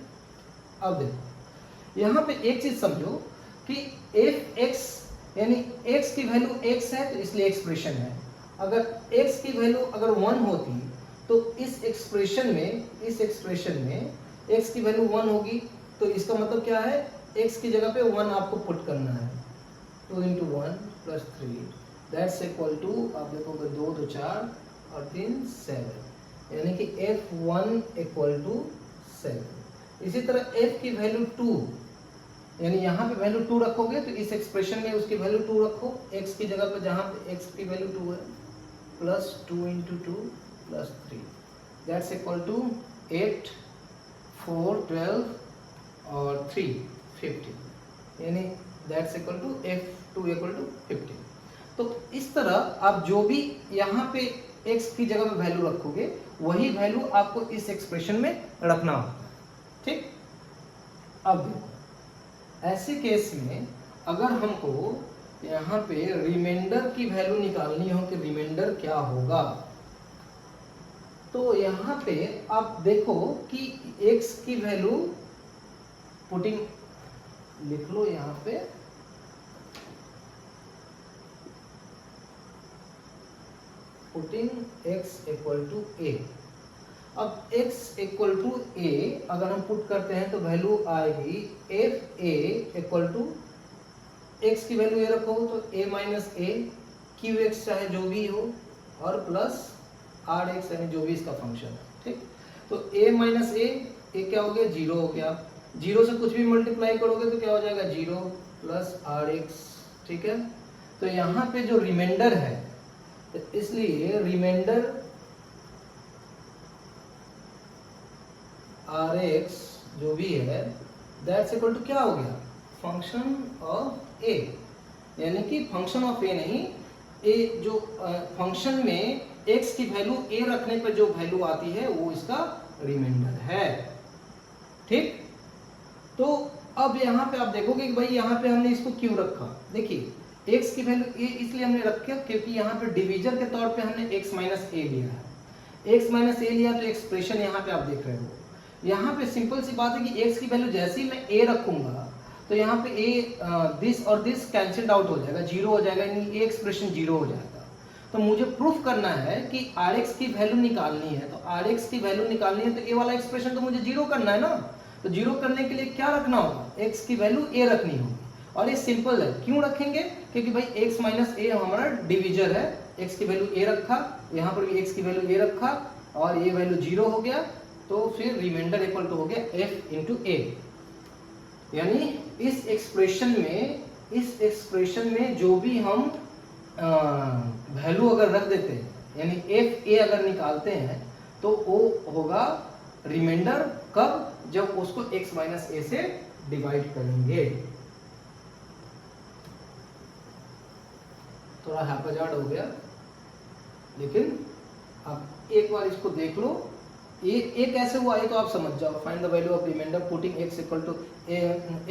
अब देखो यहाँ पे एक चीज समझो कि fx यानी x की वैल्यू x है तो इसलिए एक्सप्रेशन है। अगर x की वैल्यू अगर 1 होती तो इस एक्सप्रेशन में x की वैल्यू 1 होगी, तो इसका मतलब क्या है, x की जगह पे 1 आपको पुट करना है। 2 × 1 + 3 दैट्स इक्वल टू, आप देखोगे 2 2 4 और 3 7, यानी कि f1 = 7। इसी तरह f की वैल्यू 2, यानी यहाँ पे वैल्यू 2 रखोगे तो इस एक्सप्रेशन में उसकी वैल्यू 2 रखो x की जगह पे, जहाँ पे x की वैल्यू 2 है, +2 × 2 + 3 दैट्स इक्वल टू 8 4 12 और 3 15, यानी दैट्स इक्वल टू f2 = 15। तो इस तरह आप जो भी यहाँ पे x की जगह पे वैल्यू रखोगे वही वैल्यू आपको इस एक्सप्रेशन में रखना होगा, ठीक। अब देखो, ऐसे केस में अगर हमको यहाँ पे रिमाइंडर की वैल्यू निकालनी हो कि रिमाइंडर क्या होगा, तो यहाँ पे आप देखो कि x की वैल्यू पुटिंग लिख लो यहाँ पे, पुटिंग x = a। अब x = a अगर हम पुट करते हैं तो वैल्यू आएगी fa = x की वैल्यू a रखो तो a - a qx चाहे जो भी हो और प्लस rx यानी जो भी इसका फंक्शन है, ठीक। तो a - a क्या हो गया, 0 हो गया। 0 से कुछ भी मल्टीप्लाई करोगे तो क्या हो जाएगा, 0 + rx, ठीक है। तो यहाँ पे जो रिमाइंडर है, तो इसलिए रिमाइंडर rx जो भी है दैट्स इक्वल टू क्या हो गया, फंक्शन ऑफ a, यानी कि फंक्शन ऑफ a नहीं, a जो फंक्शन में x की वैल्यू a रखने पर जो वैल्यू आती है वो इसका रिमाइंडर है, ठीक। तो अब यहाँ पे आप देखोगे कि भाई यहाँ पे हमने इसको क्यों रखा, देखिए x की वैल्यू a इसलिए हमने रखा क्योंकि यहाँ पे डिवीजर के तौर पे हमने x - a लिया है। x - a लिया तो एक्सप्रेशन यहाँ पे आप देख रहे हो, यहाँ पे सिंपल सी बात है कि x की वैल्यू जैसे ही मैं a रखूंगा तो यहाँ पे a दिस और दिस कैंसिल्ड आउट हो जाएगा, 0 हो जाएगा, यानी a एक्सप्रेशन 0 हो जाएगा। तो मुझे प्रूफ करना है कि rx की वैल्यू निकालनी है, तो rx की वैल्यू निकालनी है तो a वाला एक्सप्रेशन तो मुझे 0 करना है ना। तो 0 करने के लिए क्या रखना होगा, x की वैल्यू a रखनी होगी, और ये सिंपल है। क्यों रखेंगे, क्योंकि भाई x - a हमारा डिवीजर है, x की वैल्यू a रखा, यहाँ पर भी x की वैल्यू a रखा और ये वैल्यू 0 हो गया, तो फिर रिमाइंडर इक्वल टू हो गया f × a। यानी इस एक्सप्रेशन में जो भी हम वैल्यू अगर रख देते हैं, यानी fa अगर निकालते हैं तो वो होगा रिमाइंडर, कब, जब उसको x - a से डिवाइड करेंगे। थोड़ा हैप्पीजार्ड हो गया, लेकिन आप एक बार इसको देख लो, ये कैसे हुआ ये तो आप समझ जाओ। Find the value of remainder putting x = a,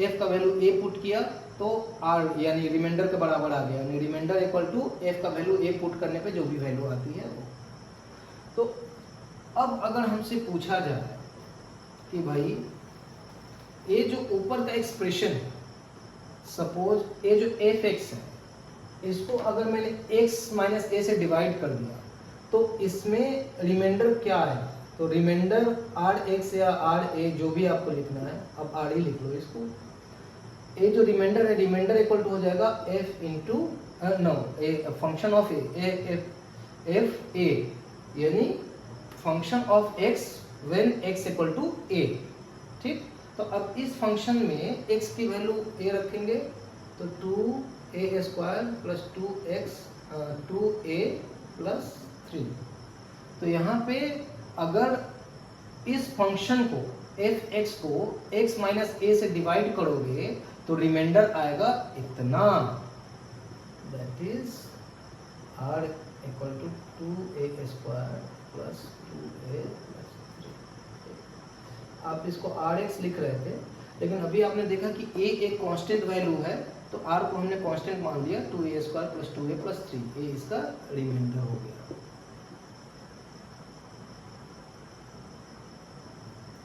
f का वैल्यू a पुट किया तो r यानी रिमाइंडर के बराबर आ गया, यानी रिमाइंडर = f का वैल्यू a पुट करने पे जो भी वैल्यू आती है वो। तो अब अगर हमसे पूछा जाए कि भाई ये जो ऊपर का एक्सप्रेशन है, सपोज ये जो fx है, इसको अगर मैंने x - a से डिवाइड कर दिया तो इसमें रिमाइंडर क्या है, तो रिमाइंडर rx या ra जो भी आपको लिखना है, अब r ही लिख लो इसको। ये जो रिमाइंडर है, रिमाइंडर इक्वल टू हो जाएगा f × function of f a, यानी function of x when x = a, ठीक। तो अब इस फंक्शन में x की वैल्यू a रखेंगे तो 2a² + 2x 2a + 3। तो यहाँ पे अगर इस फंक्शन को fx को x - a से डिवाइड करोगे तो रिमाइंडर आएगा इतना, that is r = 2a² + 2a + 3। आप इसको rx लिख रहे थे, लेकिन अभी आपने देखा कि a एक कांस्टेंट वैल्यू है तो r को हमने कांस्टेंट मान लिया, 2a² + 2a + 3, ये इसका रिमाइंडर हो गया,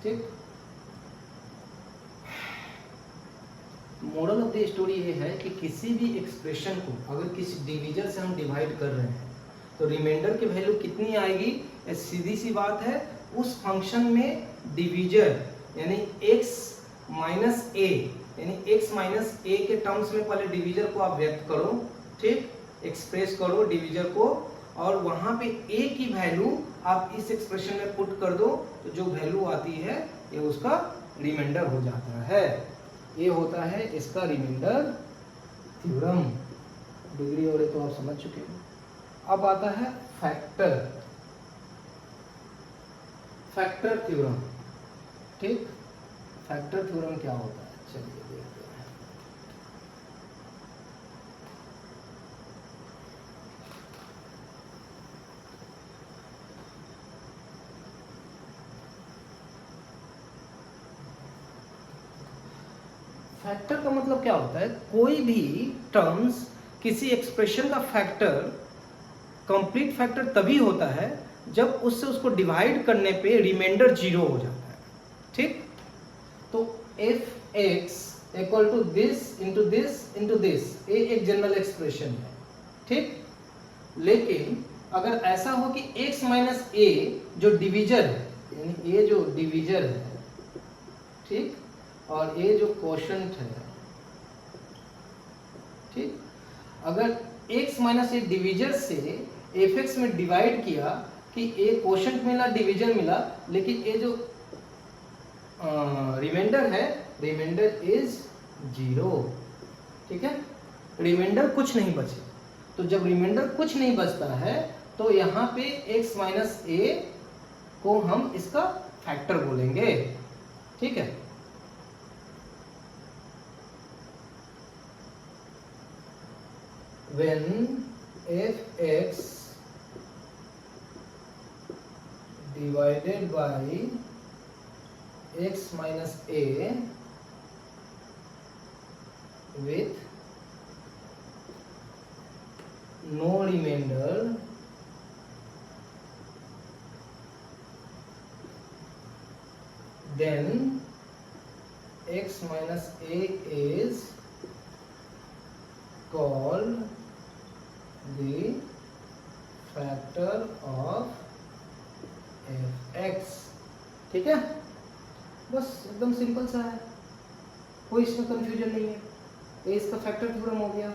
ठीक। मोरल ऑफ द स्टोरी ये है कि किसी भी एक्सप्रेशन को अगर किसी डिविजर से हम डिवाइड कर रहे हैं तो रिमाइंडर की वैल्यू कितनी आएगी, ये सीधी सी बात है। उस फंक्शन में डिविजर यानी x माइनस ए यानी x माइनस ए के टर्म्स में पहले डिविजर को आप व्यक्त करो, ठीक, एक्सप्रेस करो डिविजर को, और वहां पे a की वैल्यू आप इस एक्सप्रेशन में पुट कर दो तो जो वैल्यू आती है ये उसका रिमाइंडर हो जाता है। ये होता है इसका रिमाइंडर थ्योरम। डिग्री और तो आप समझ चुके हो। अब आता है फैक्टर थ्योरम, ठीक। फैक्टर थ्योरम क्या होता है, चलिए देखते हैं। फैक्टर का मतलब क्या होता है, कोई भी टर्म्स किसी एक्सप्रेशन का फैक्टर, कंप्लीट फैक्टर तभी होता है जब उससे उसको डिवाइड करने पे रिमाइंडर 0 हो जाता है, ठीक। तो f x equal to this into this into this, ये एक जनरल एक्सप्रेशन है, ठीक। लेकिन अगर ऐसा हो कि x माइनस ए जो डिविजर है, यानी ये जो डिविजर है, ठीक, और ये जो क्वोशंट है, ठीक, अगर x माइनस ए डिविजर से एफ एक्स में डिवाइड किया कि ए क्वोशंट मिला डिवीजन मिला, लेकिन ये जो रिमाइंडर है, रिमाइंडर इज 0, ठीक है। रिमाइंडर कुछ नहीं बचे, तो जब रिमाइंडर कुछ नहीं बचता है तो यहाँ पे x माइनस ए को हम इसका फैक्टर बोलेंगे, ठीक है। when f(x) divided by x minus a with no remainder, then x minus a is called the factor of f(x), ठीक है। बस एकदम सिंपल सा है, कोई इसमें कंफ्यूजन नहीं है। ये इसका फैक्टर थ्योरम हो गया,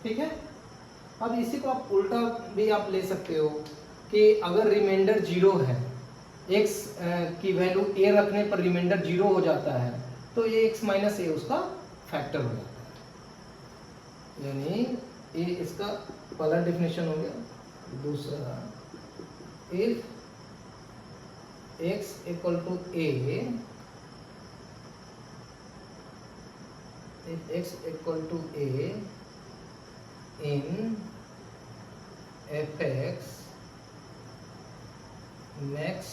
ठीक है। अब इसी को आप उल्टा भी आप ले सकते हो कि अगर रिमाइंडर 0 है, x की वैल्यू a रखने पर रिमाइंडर 0 हो जाता है, तो ये x माइनस ए उसका फैक्टर हो जाता है। यानी ये इसका पहला डेफिनेशन हो गया। दूसरा, if x equal to a, if x equal to a in f(x) makes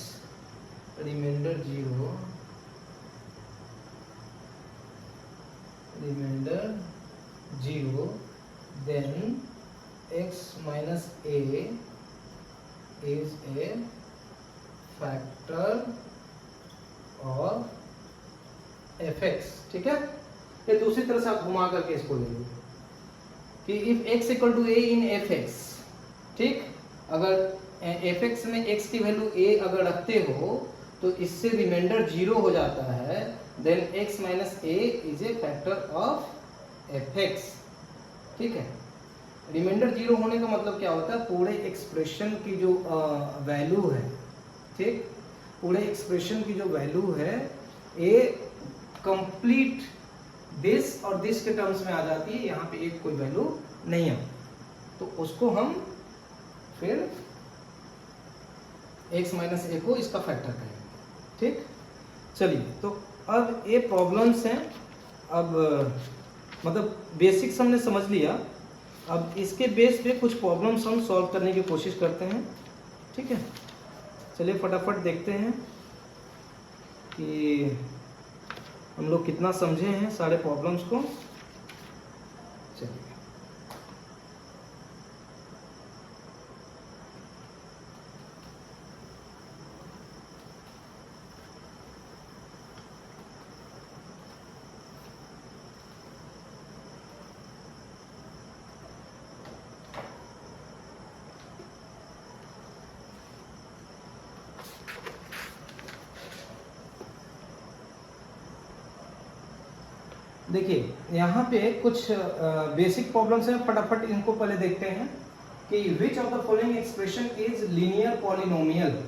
remainder 0, then x minus a is a factor of f(x), ठीक है। ये दूसरी तरह से आप घुमा करके इसको ले लो कि if x equal to a in f(x), ठीक, अगर f(x) में x की वैल्यू a अगर रखते हो तो इससे रिमाइंडर 0 हो जाता है, then x minus a is a factor of f(x), ठीक है। रिमाइंडर 0 होने का मतलब क्या होता है, पूरे एक्सप्रेशन की जो वैल्यू है, ठीक, पूरे एक्सप्रेशन की जो वैल्यू है ये कंप्लीट दिस और दिस के टर्म्स में आ जाती है, यहाँ पे एक कोई वैल्यू नहीं है, तो उसको हम फिर x माइनस ए को इसका फैक्टर कहेंगे, ठीक। चलिए, तो अब ये प्रॉब्लम्स हैं, अब मतलब बेसिक्स हमने समझ लिया, अब इसके बेस पे कुछ प्रॉब्लम्स हम सॉल्व करने की कोशिश करते हैं, ठीक है। चलिए फटाफट देखते हैं कि हम लोग कितना समझे हैं सारे प्रॉब्लम्स को। चलिए, देखिए यहाँ पे कुछ बेसिक प्रॉब्लम्स हैं, फटाफट इनको पहले देखते हैं कि which of the following expression is linear polynomial.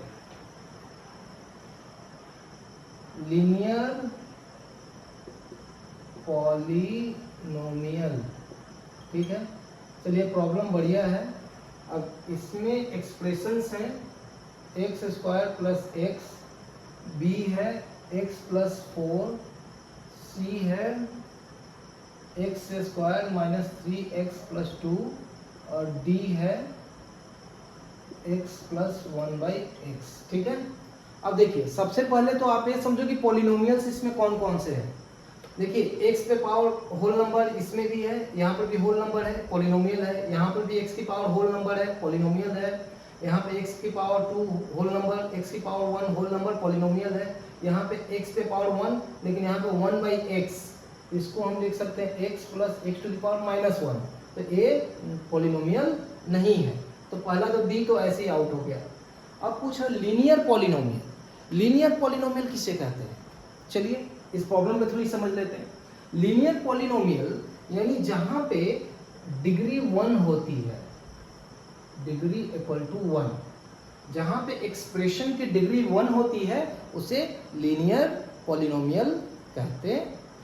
Linear polynomial, ठीक है। चलिए प्रॉब्लम बढ़िया है। अब इसमें एक्सप्रेशंस हैं x square plus x, b है एक्स प्लस 4, सी है x square minus 3x plus 2 और डी है x प्लस 1/x, ठीक है। अब देखिए सबसे पहले तो आप ये समझो कि पॉलिनोमियल्स इसमें कौन कौन से हैं। देखिए x पे पावर होल नंबर इसमें भी है, यहाँ पर भी होल नंबर है, पॉलिनोमियल है। यहाँ पर भी x की पावर होल नंबर है, पॉलिनोमियल है। यहाँ पे x की पावर 2 होल नंबर, x की पावर 1 होल नंबर, पॉलिनोमियल है। यहाँ पे x पे पावर 1, लेकिन यहाँ पे 1/x, इसको हम लिख सकते हैं x plus x to the power minus 1, तो ये पॉलिनोमियल नहीं है। तो पहला तो b तो ऐसे ही आउट हो गया। अब पूछा लीनियर पॉलिनोमियल। लीनियर पॉलिनोमियल किसे कहते हैं, चलिए इस प्रॉब्लम में थोड़ी समझ लेते हैं। लीनियर पॉलिनोमियल यानी जहां पे डिग्री 1 होती है, डिग्री इक्वल टू 1, जहां पे एक्सप्रेशन की डिग्री 1 होती है उसे लीनियर पॉलिनोमियल कहते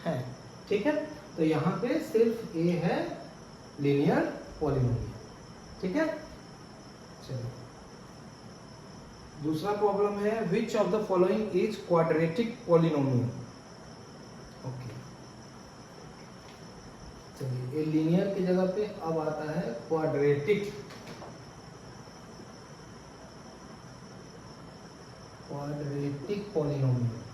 हैं, ठीक है। तो यहाँ पे सिर्फ ए है लीनियर पॉलिनोमियल, ठीक है। चलो दूसरा प्रॉब्लम है which of the following is quadratic polynomial. Okay, चलिए ये लीनियर की जगह पे अब आता है क्वाड्रेटिक। क्वाड्रेटिक पॉलिनोमियल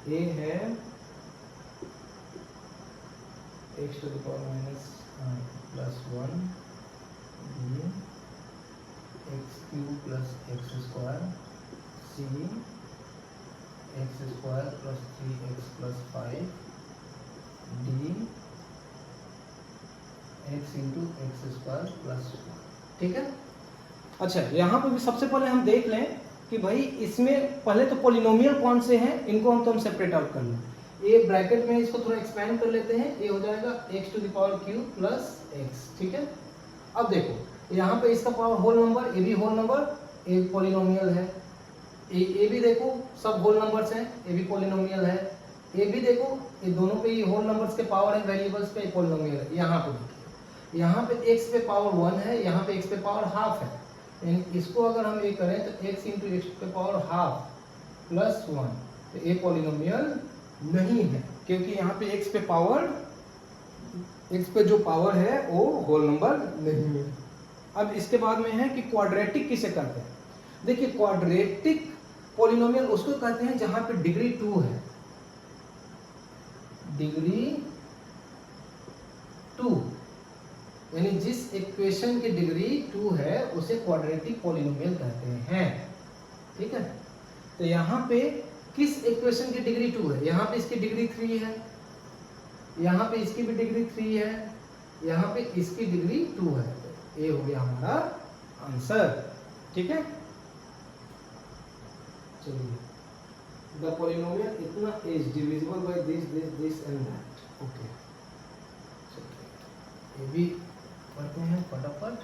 ए है x to the power minus plus 1, b x cube plus x square, c x square plus 3x plus 5, d x into x square plus 1, ठीक है। अच्छा यहाँ पे भी सबसे पहले हम देख लें कि भाई इसमें पहले तो पॉलिनोमियल कौन से हैं, इनको हम सेपरेट आउट कर लें। ये ब्रैकेट में इसको थोड़ा एक्सपेंड कर लेते हैं, ये हो जाएगा x to the power cube plus x, ठीक है। अब देखो यहाँ पे इसका पावर होल नंबर, ये भी होल नंबर, ये पॉलिनोमियल है। ये भी देखो सब होल नंबर्स हैं, ये भी पॉलिनोमियल है। ये भी देखो ये दोनों पे ये होल नंबर्स के पावर है, वेरिएबल्स पे पॉलिनोमियल है। यहाँ पे देखिए यहाँ पे x पे पावर 1 है, यहाँ पे x पे पावर हाफ है। यानी इसको अगर हम ये करें तो x इंटू एक्स पे पावर हाफ प्लस 1, तो ये पॉलिनोमियल नहीं है, क्योंकि यहाँ पे x पे पावर, x पे जो पावर है वो होल नंबर नहीं है। अब इसके बाद में है कि क्वाड्रेटिक किसे कहते हैं। देखिए क्वाड्रेटिक पॉलिनोमियल उसको कहते हैं जहां पे डिग्री 2 है, डिग्री 2, यानी जिस इक्वेशन की डिग्री 2 है उसे क्वाड्रेटिक पॉलिनोमियल कहते हैं, ठीक है। तो यहाँ पे किस इक्वेशन की डिग्री 2 है, यहाँ पे इसकी डिग्री 3 है, यहाँ पे इसकी भी डिग्री 3 है, यहाँ पे इसकी डिग्री 2 है। तो ये हो गया हमारा आंसर, ठीक है। चलिए द पॉलिनोमियल इतना is divisible by this this this and that, okay. ये भी पढ़ते हैं फटाफट।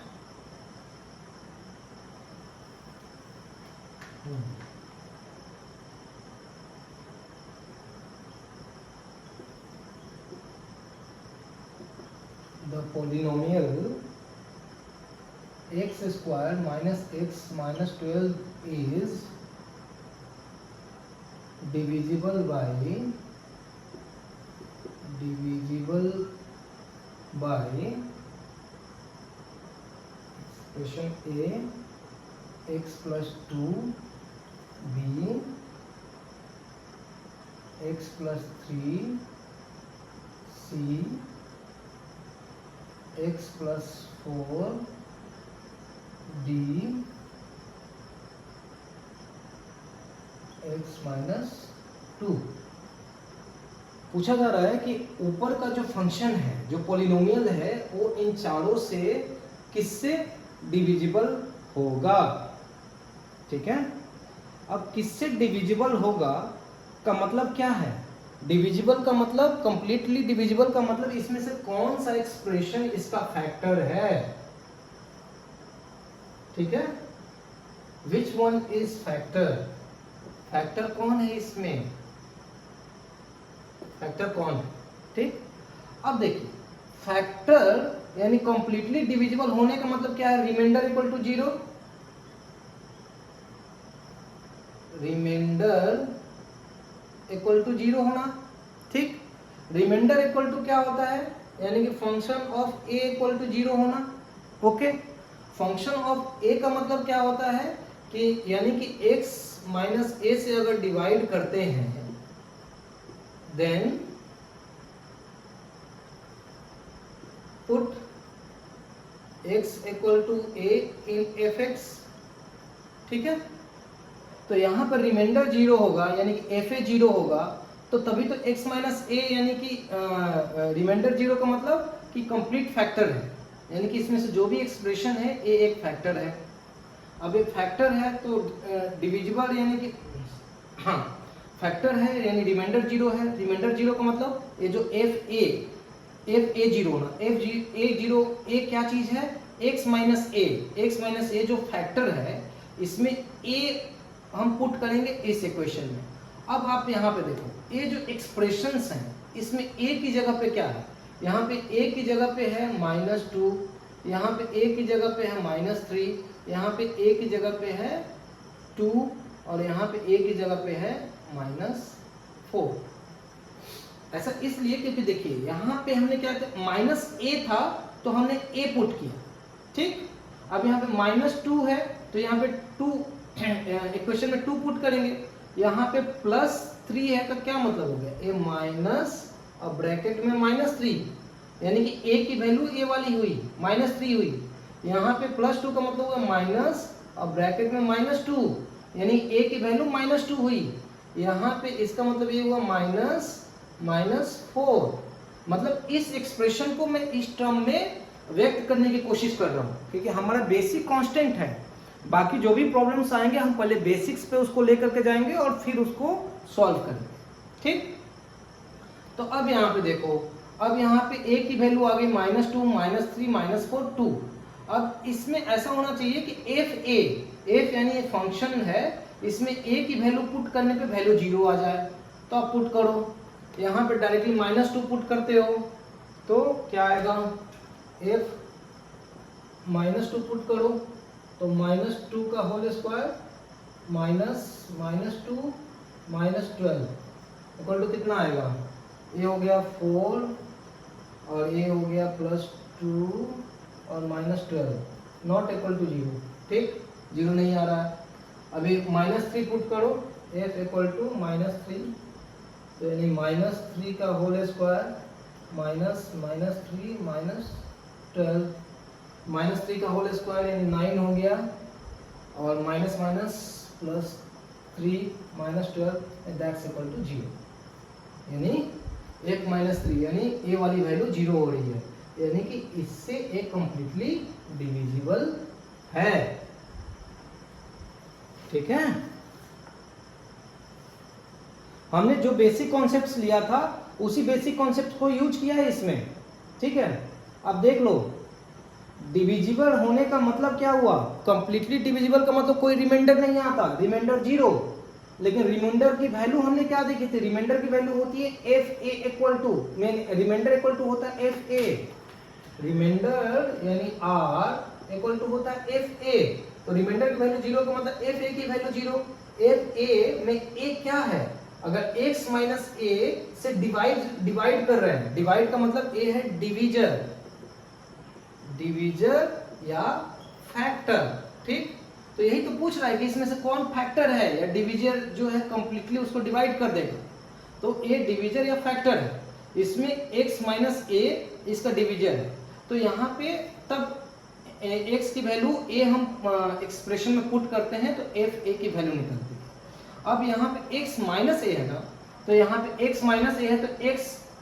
The polynomial x square minus x minus 12 is divisible by expression a x plus 2 b x plus 3 c x plus 4 d x minus 2। पूछा जा रहा है कि ऊपर का जो फंक्शन है, जो पॉलिनोमियल है, वो इन चारों से किससे डिविजिबल होगा। ठीक है। अब किससे डिविजिबल होगा का मतलब क्या है? डिविजिबल का मतलब, कंप्लीटली डिविजिबल का मतलब इसमें से कौन सा एक्सप्रेशन इसका फैक्टर है, ठीक है। Which one is factor, factor कौन है इसमें, फैक्टर कौन है, ठीक। अब देखिए फैक्टर यानी कंप्लीटली डिविजिबल होने का मतलब क्या है? Remainder equal to 0, remainder equal to 0 होना, ठीक। रिमाइंडर इक्वल टू क्या होता है? यानी कि function of a equal to 0 होना, ओके। फंक्शन ऑफ ए का मतलब क्या होता है कि यानी कि x माइनस ए से अगर डिवाइड करते हैं then put x equal to a in fx, ठीक है। तो यहां पर रिमाइंडर 0 होगा यानी कि fa 0 होगा, तो तभी तो x माइनस ए यानी कि रिमाइंडर 0 का मतलब कि कंप्लीट फैक्टर है, यानी कि इसमें से जो भी एक्सप्रेशन है ए एक फैक्टर है। अब एक फैक्टर है तो डिविजिबल यानी कि हाँ फैक्टर है यानी रिमाइंडर 0 है। रिमाइंडर 0 का मतलब ये जो एफ ए 0 ना, एफ ए 0 ए क्या चीज है? एक्स माइनस ए जो फैक्टर है इसमें ए हम पुट करेंगे इस इक्वेशन में। अब आप यहाँ पे देखो ये जो एक्सप्रेशंस हैं इसमें ए की जगह पे क्या है? यहाँ पे ए की जगह पे है -2, यहाँ पे ए की जगह पे है -3, यहाँ पे ए की जगह पे है 2 और यहाँ पे ए की जगह पे है -4। ऐसा इसलिए क्योंकि देखिए यहाँ पे हमने क्या किया, -a था तो हमने a पुट किया, ठीक। अब यहाँ पे -2 है तो यहाँ पे 2 इक्वेशन में 2 पुट करेंगे। यहाँ पे +3 है तो क्या मतलब हो गया? a माइनस और ब्रैकेट में -3 यानी कि a की वैल्यू a वाली हुई -3 हुई। यहाँ पे +2 का मतलब हुआ माइनस और ब्रैकेट में -2 यानी a की वैल्यू -2 हुई। यहाँ पे इसका मतलब ये हुआ -4। मतलब इस एक्सप्रेशन को मैं इस टर्म में व्यक्त करने की कोशिश कर रहा हूँ क्योंकि हमारा बेसिक कांस्टेंट है। बाकी जो भी प्रॉब्लम्स आएंगे हम पहले बेसिक्स पे उसको लेकर के जाएंगे और फिर उसको सॉल्व करेंगे, ठीक। तो अब यहाँ पे देखो, अब यहाँ पे a की वैल्यू आ गई -2, -3, -4, 2। अब इसमें ऐसा होना चाहिए कि f यानी ये फंक्शन है, इसमें a की वैल्यू पुट करने पे वैल्यू 0 आ जाए तो आप पुट करो। यहाँ पे डायरेक्टली -2 पुट करते हो तो क्या आएगा? f -2 पुट करो तो -2 का होल स्क्वायर -2 -12 इक्वल टू कितना आएगा? ये हो गया 4 और ये हो गया +2 और -12 नॉट इक्वल टू 0, ठीक। 0 नहीं आ रहा है। अभी -3 पुट करो, f इक्वल टू -3 तो यानी -3 का होल स्क्वायर -3 -12 -3 का होल स्क्वायर यानी 9 हो गया और माइनस +3 -12 दैट्स इक्वल टू 0 यानी 1 -3 यानी ए वाली वैल्यू 0 हो रही है, यानी कि इससे ए कंप्लीटली डिविजिबल है, ठीक है। हमने जो बेसिक कॉन्सेप्ट्स लिया था उसी बेसिक कॉन्सेप्ट को यूज किया है इसमें, ठीक है। अब देख लो डिविजिबल होने का मतलब क्या हुआ? कंप्लीटली डिविजिबल का मतलब कोई रिमाइंडर नहीं आता, रिमाइंडर 0। लेकिन रिमाइंडर की वैल्यू हमने क्या देखी थी? रिमाइंडर की वैल्यू होती है fa equal to, remainder equal to होता है fa, रिमाइंडर यानी r इक्वल टू होता है fa। तो रिमाइंडर की वैल्यू 0 का मतलब fa की वैल्यू 0। fa में a क्या है? अगर x माइनस a से डिवाइड कर रहे हैं, डिवाइड का मतलब a है डिवीजर या फैक्टर, ठीक। तो यही तो पूछ रहा है कि इसमें से कौन फैक्टर है या डिवीजर जो है कंप्लीटली उसको डिवाइड कर देगा। तो a डिवीजर या फैक्टर है, इसमें x माइनस a इसका डिवीजर है। तो यहाँ पे तब x की वैल्यू a हम एक्सप्रेशन में पुट करते हैं तो f a की वैल्यू निकलती है। अब यहाँ पे x माइनस a है ना, तो यहाँ पे x माइनस a है तो x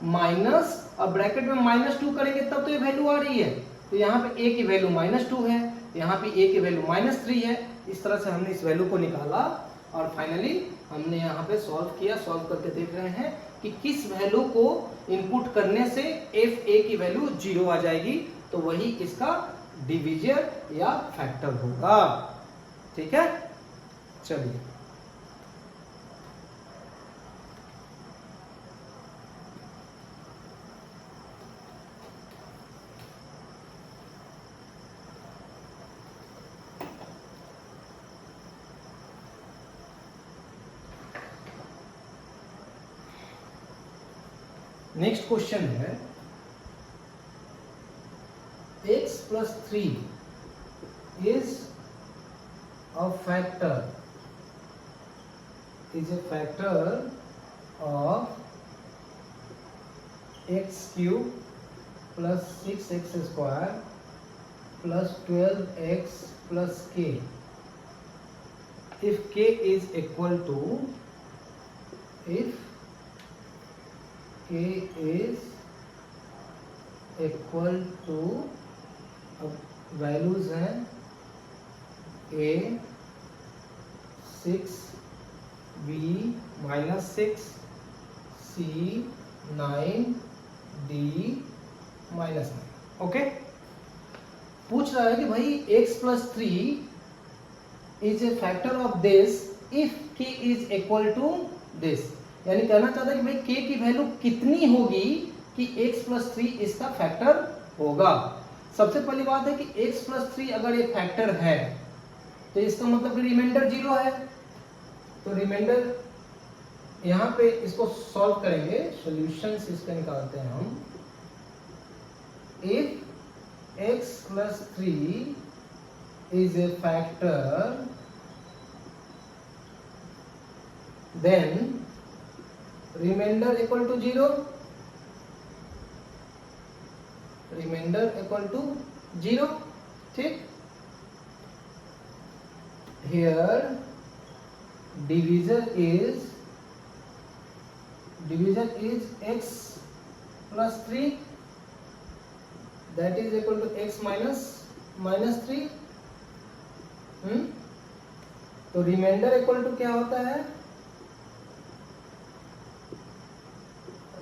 माइनस और ब्रैकेट में -2 करेंगे तब तो ये वैल्यू आ रही है। तो यहाँ पे a की वैल्यू -2 है, यहाँ पे a की वैल्यू -3 है। इस तरह से हमने इस वैल्यू को निकाला और फाइनली हमने यहाँ पे सॉल्व किया। सॉल्व करके देख रहे हैं कि किस वैल्यू को इनपुट करने से fa की वैल्यू 0 आ जाएगी, तो वही इसका डिविजर या फैक्टर होगा। ठीक है, चलिए नेक्स्ट क्वेश्चन है x plus 3 is a factor of x cube plus 6x square plus 12x plus k if k is equal to अब वैल्यूज हैं a 6 b -6 c 9 d -9। Okay, पूछ रहा है कि भाई x plus 3 is a factor of this if k is equal to this, यानी कहना चाहता है कि भाई k की वैल्यू कितनी होगी कि x plus 3 इसका फैक्टर होगा। सबसे पहली बात है कि x plus 3 अगर एक फैक्टर है तो इसका मतलब कि रिमाइंडर 0 है। तो रिमाइंडर यहाँ पे इसको सॉल्व करेंगे, सॉल्यूशंस इसके निकालते हैं हम। If x plus 3 is a factor then remainder equal to 0, remainder equal to 0। ठीक, here divisor is x plus 3 that is equal to x minus 3। तो रिमाइंडर इक्वल टू क्या होता है?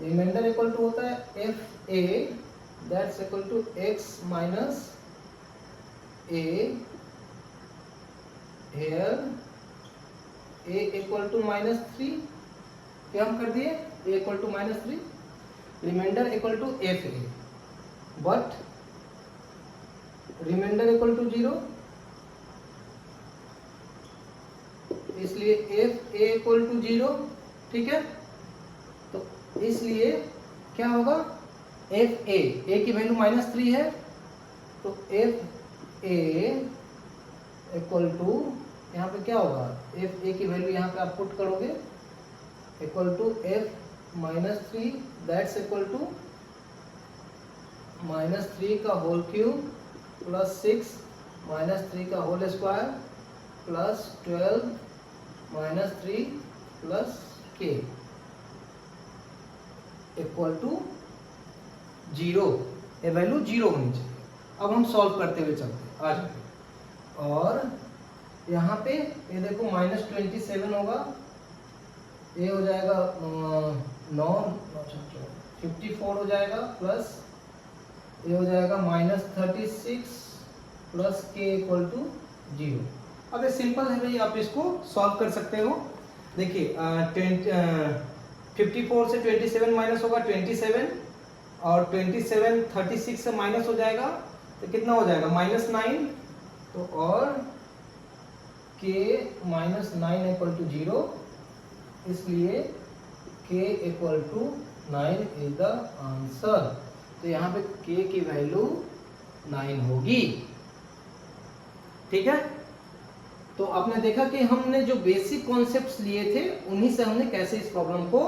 रिमाइंडर इक्वल टू होता है fa that's equal to x minus a, here a equal to -3, क्या हम कर दिए? a equal to -3, remainder equal to fa, but remainder equal to 0, इसलिए fa इक्वल टू 0। ठीक है, तो इसलिए क्या होगा? fa, a की वैल्यू -3 है, तो fa इक्वल टू यहाँ पे क्या होगा? fa की वैल्यू यहाँ पे आप पुट करोगे equal to f -3 that's equal to -3 का होल क्यूब प्लस 6 -3 का whole square plus 12 -3 plus k equal to 0। ये वैल्यू 0 होनी चाहिए। अब हम सॉल्व करते हुए चलते हैं आ जाते हैं, और यहाँ पे ये देखो -27 होगा, ये हो जाएगा 54 हो जाएगा, प्लस ये हो जाएगा -36 प्लस k इक्वल टू 0। अब ये सिंपल है भाई, आप इसको सॉल्व कर सकते हो। देखिए 54 से 27 माइनस होगा 27, और 27 36 से माइनस हो जाएगा तो कितना हो जाएगा? -9। तो और k -9 इक्वल टू 0, इसलिए k equal to 9 is the answer. तो यहाँ पे k की वैल्यू 9 होगी। ठीक है, तो आपने देखा कि हमने जो बेसिक कॉन्सेप्ट्स लिए थे उन्हीं से हमने कैसे इस प्रॉब्लम को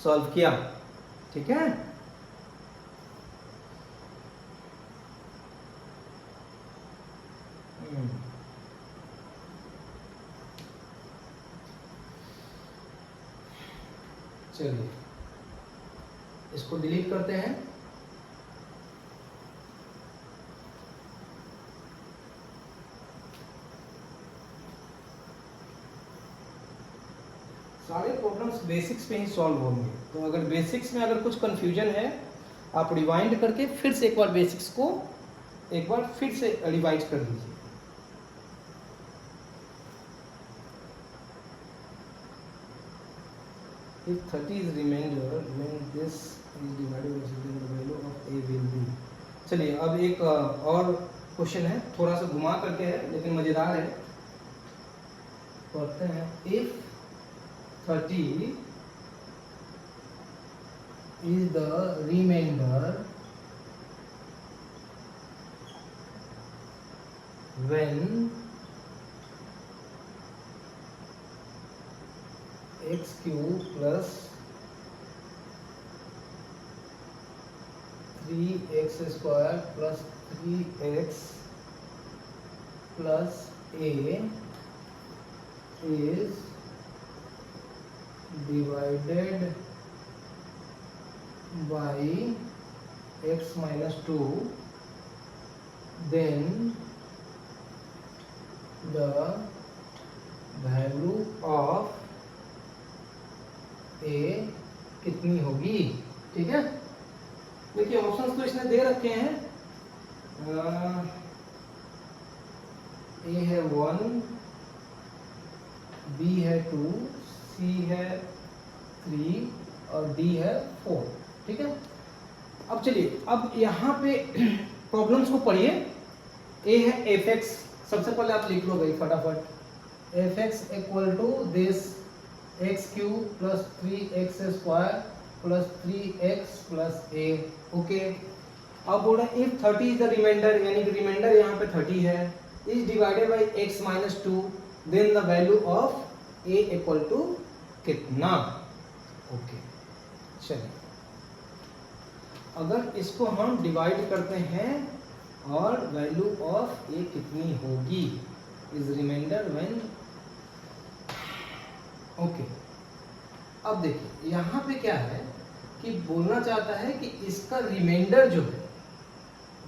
सॉल्व किया। ठीक है, चलिए इसको डिलीट करते हैं। सारे प्रॉब्लम्स बेसिक्स पे ही सॉल्व होंगे। तो अगर बेसिक्स में अगर कुछ कंफ्यूजन है, आप रिवाइंड करके फिर से एक बार बेसिक्स को एक बार फिर से रिवाइज कर लीजिए। If 30 is remainder, then this is divided by something, the value of a will be। चलिए अब एक और क्वेश्चन है, थोड़ा सा घुमा करके है लेकिन मजेदार है, पढ़ते हैं। If 30 is the remainder when x cube plus 3x square plus 3x plus a is divided by x minus 2, then the value of a कितनी होगी। ठीक है, देखिए ऑप्शंस तो इसने दे रखे हैं। ए है 1, बी है 2, सी है 3 और डी है 4। ठीक है, अब चलिए अब यहाँ पे प्रॉब्लम्स को पढ़िए। ए है एफ एक्स, सबसे पहले आप लिख लो भाई फटाफट। F x equal to this x cube plus 3x स्क्वायर plus 3x plus a। Okay, अब बोल रहा है इफ 30 इज द रिमाइंडर, यानी कि रिमाइंडर यहाँ पे 30 है, is divided by x minus 2, then the value of a equal to कितना। ओके, चलिए अगर इसको हम डिवाइड करते हैं और वैल्यू ऑफ a कितनी होगी, इज रिमाइंडर व्हेन। ओके, अब देखिए यहाँ पे क्या है कि बोलना चाहता है कि इसका रिमाइंडर जो है,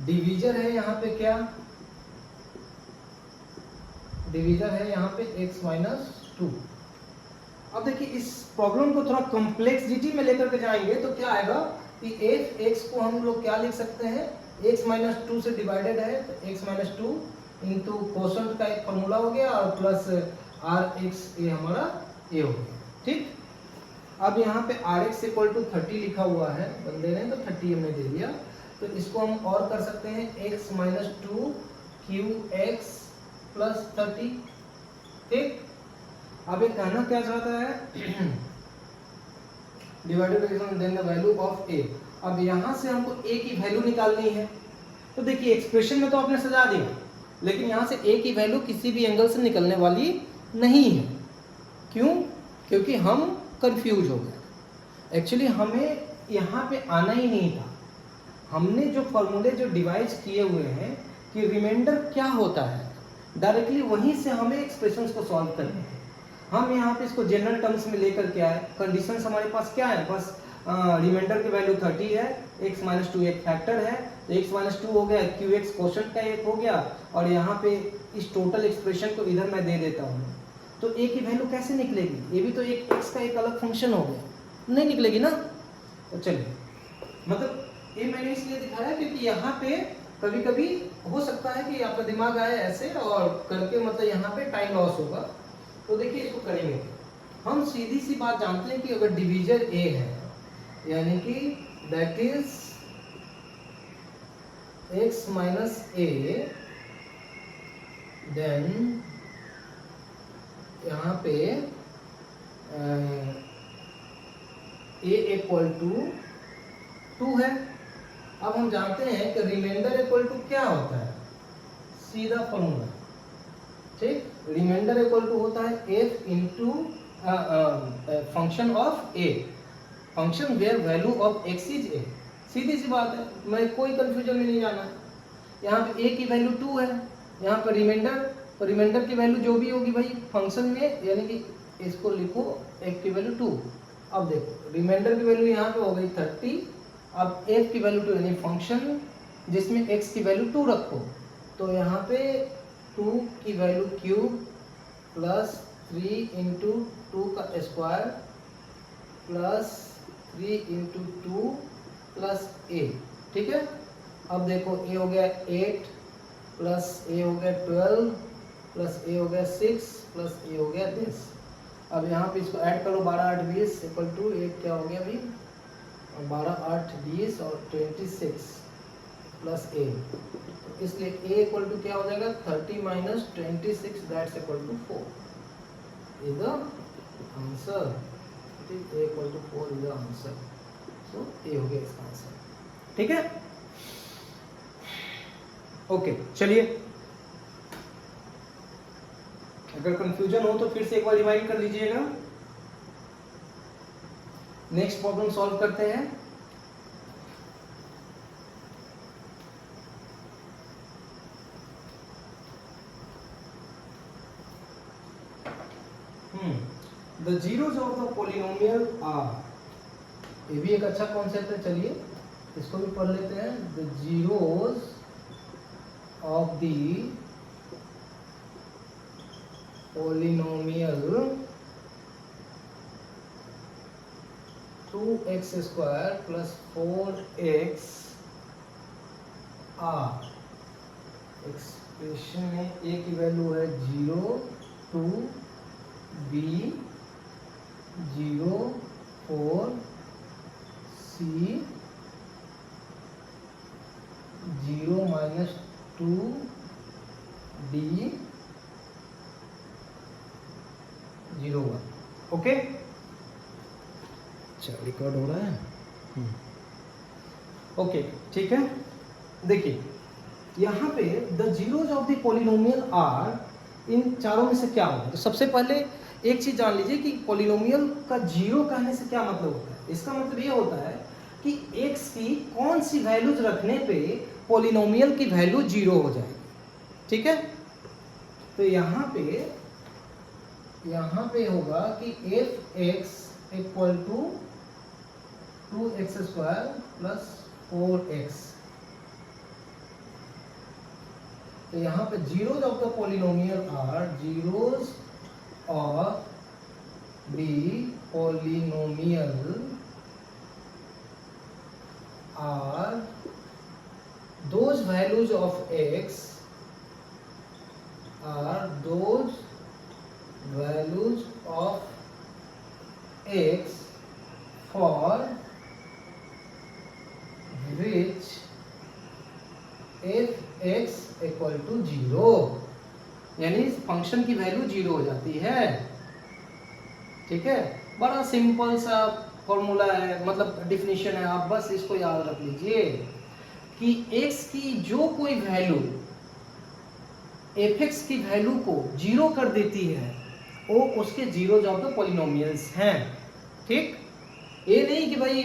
डिवीजर है यहाँ पे, क्या डिवीजर है यहाँ पे x माइनस 2। अब देखिए इस प्रॉब्लम को थोड़ा कॉम्प्लेक्सिटी में लेकर के जाएंगे तो क्या आएगा कि एफ एक्स को हम लोग क्या लिख सकते हैं, x माइनस 2 से डिवाइडेड है तो x माइनस 2 इंटू कोसेंट का एक फॉर्मूला हो गया और प्लस आर एक्स, ये हमारा ए हो गया। ठीक, अब यहाँ पे आर एक्स इक्वल टू 30 लिखा हुआ है बंदे ने, तो 30 हमने दे दिया। तो इसको हम और कर सकते हैं x minus 2 q x plus 30। ठीक, अब ये कहना क्या चाहता है, divided by then the value of a। अब यहाँ से हमको a की वैल्यू निकालनी है। तो देखिए एक्सप्रेशन में तो आपने सजा दिया, लेकिन यहाँ से a की वैल्यू किसी भी एंगल से निकलने वाली नहीं है। क्यों? क्योंकि हम कंफ्यूज हो गए। एक्चुअली हमें यहाँ पे आना ही नहीं था। हमने जो फॉर्मूले जो डिवाइड किए हुए हैं कि रिमाइंडर क्या होता है, डायरेक्टली वहीं से हमें एक्सप्रेशंस को सॉल्व करने हैं। हम यहाँ पे इसको जनरल टर्म्स में लेकर के आए। कंडीशंस हमारे पास क्या है, बस रिमाइंडर की वैल्यू 30 है, x माइनस 2 एक फैक्टर है, तो x माइनस 2 हो गया, क्यू एक्स क्वोशंट का एक हो गया, और यहाँ पे इस टोटल एक्सप्रेशन को इधर मैं दे देता हूँ। तो a की वैल्यू कैसे निकलेगी, ये भी तो एक x का एक अलग फंक्शन हो गया, नहीं निकलेगी ना। तो चलिए, मतलब ये मैंने इसलिए दिखाया क्योंकि यहाँ पे कभी कभी हो सकता है कि आपका दिमाग आए ऐसे और करके, मतलब यहाँ पे टाइम लॉस होगा। तो देखिए इसको करेंगे, हम सीधी सी बात जानते हैं कि अगर डिवीजर a है, यानी कि that is x minus a, then यहाँ पे a इक्वल टू 2 है। अब हम जानते हैं कि रिमाइंडर इक्वल टू क्या होता है, सीधा फॉर्मूला। ठीक, रिमाइंडर इक्वल टू होता है f into function of a, function where value of x is a। सीधी सी बात है, मैं कोई कंफ्यूजन में नहीं जाना है। यहाँ पे a की वैल्यू 2 है, यहाँ पर रिमाइंडर, तो रिमाइंडर की वैल्यू जो भी होगी भाई फंक्शन में, यानी कि इसको लिखो f की वैल्यू 2। अब देखो रिमाइंडर की वैल्यू यहाँ पे हो गई 30, अब f की वैल्यू 2 यानी फंक्शन जिसमें x की वैल्यू 2 रखो, तो यहाँ पे 2 की वैल्यू क्यूब प्लस 3 इंटू 2 का स्क्वायर प्लस 3 इंटू 2 प्लस ए, ठीक है। अब देखो ए हो गया 8 प्लस ए हो गया 12 प्लस ए हो गया 6 प्लस ए हो गया 10। अब यहाँ पे इसको ऐड करो 12 8 20 इक्वल टू 8 क्या हो गया अभी 12 8 20 और 26 प्लस ए, तो इसलिए ए इक्वल टू क्या हो जाएगा 30 minus 26 that's equal to 4 is the answer. A equal to 4 is the answer. So a हो गया इसका आंसर, ठीक है। ओके चलिए, अगर कंफ्यूजन हो तो फिर से एक बार रिवाइज कर लीजिएगा। नेक्स्ट प्रॉब्लम सॉल्व करते हैं। The zeros of the polynomial are, ये भी एक अच्छा कॉन्सेप्ट है, चलिए इसको भी पढ़ लेते हैं। The zeros of the polynomial 2x square plus 4x r, expression में a की वैल्यू है 0 2 b 0 4 c 0 minus 2 d 0 1। Okay, अच्छा रिकॉर्ड हो रहा है। ओके ठीक है, देखिए यहाँ पे the zeros of the polynomial r, इन चारों में से क्या होगा। तो सबसे पहले एक चीज जान लीजिए कि पॉलिनोमियल का जीरो कहने से क्या मतलब होता है। इसका मतलब ये होता है कि x की कौन सी वैल्यूज रखने पे पॉलिनोमियल की वैल्यू जीरो हो जाएगी, ठीक है। तो यहाँ पे होगा कि f x equal to 2x square plus 4x। तो यहाँ पे zeros of the polynomial are, zeros of the polynomial are those values of x are those values of x for which f(x) equal to 0, यानी function की value 0 हो जाती है, ठीक है। बड़ा सिंपल सा फॉर्मूला है, मतलब डिफिनीशन है, आप बस इसको याद रख लीजिए कि x की जो कोई वैल्यू f(x) की वैल्यू को 0 कर देती है वो उसके जीरोज ऑफ द पॉलिनोमियल्स हैं, ठीक। ये नहीं कि भाई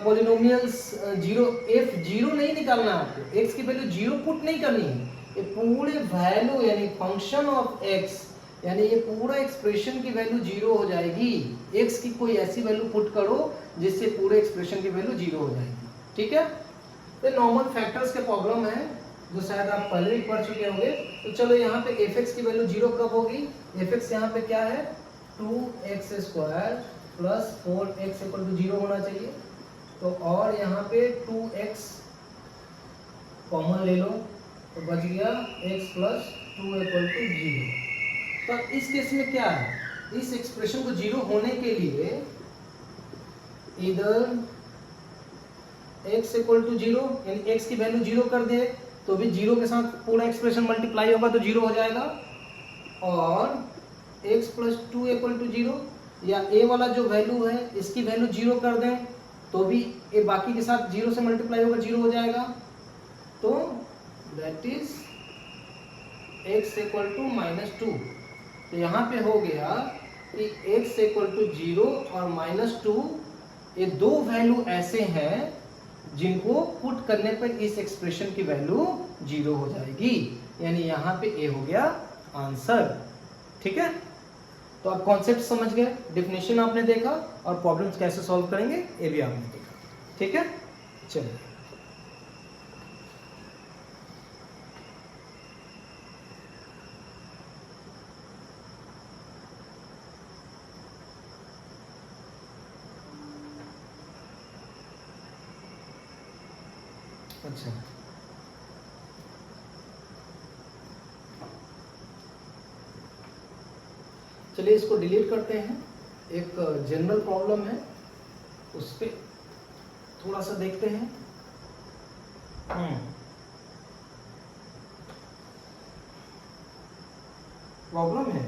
पॉलिनोमियल्स जीरो, f 0 नहीं निकालना है आपको, x की वैल्यू 0 पुट नहीं करनी है, ये पूरे वैल्यू यानी फंक्शन ऑफ x, यानी ये पूरा एक्सप्रेशन की वैल्यू 0 हो जाएगी। x की कोई ऐसी वैल्यू पुट करो जिससे पूरे एक्सप्रेशन की वैल्यू 0 हो जाएगी, ठीक है। तो नॉर्मल फैक्टर्स के प्रॉब्लम है जो शायद आप पहले ही पढ़ चुके होंगे। तो चलो यहाँ पे f(x) की वैल्यू 0 कब होगी। f(x) यहाँ पे क्या है 2x square plus 4x equal to 0 होना चाहिए। तो और यहाँ पे 2x कॉमन ले लो तो बच गया x प्लस 2 इक्वल टू 0। तो इस केस में क्या है, इस एक्सप्रेशन को 0 होने के लिए इधर x इक्वल टू 0, यानी x की वैल्यू 0 कर दे तो भी 0 के साथ पूरा एक्सप्रेशन मल्टीप्लाई होगा तो 0 हो जाएगा, और x प्लस 2 इक्वल टू 0, या a वाला जो वैल्यू है इसकी वैल्यू 0 कर दें तो भी ये बाकी के साथ 0 से मल्टीप्लाई होगा 0 हो जाएगा। तो that is x equal to -2। तो यहाँ पे हो गया कि x इक्वल टू 0 और -2, ये दो वैल्यू ऐसे हैं जिनको पुट करने पर इस एक्सप्रेशन की वैल्यू 0 हो जाएगी, यानी यहाँ पे a हो गया आंसर, ठीक है। तो आप कॉन्सेप्ट समझ गए, डेफिनेशन आपने देखा और प्रॉब्लम्स कैसे सॉल्व करेंगे ये भी आपने देखा, ठीक है। चलिए अच्छा, चलिए इसको डिलीट करते हैं। एक जनरल प्रॉब्लम है, उस पर थोड़ा सा देखते हैं। प्रॉब्लम है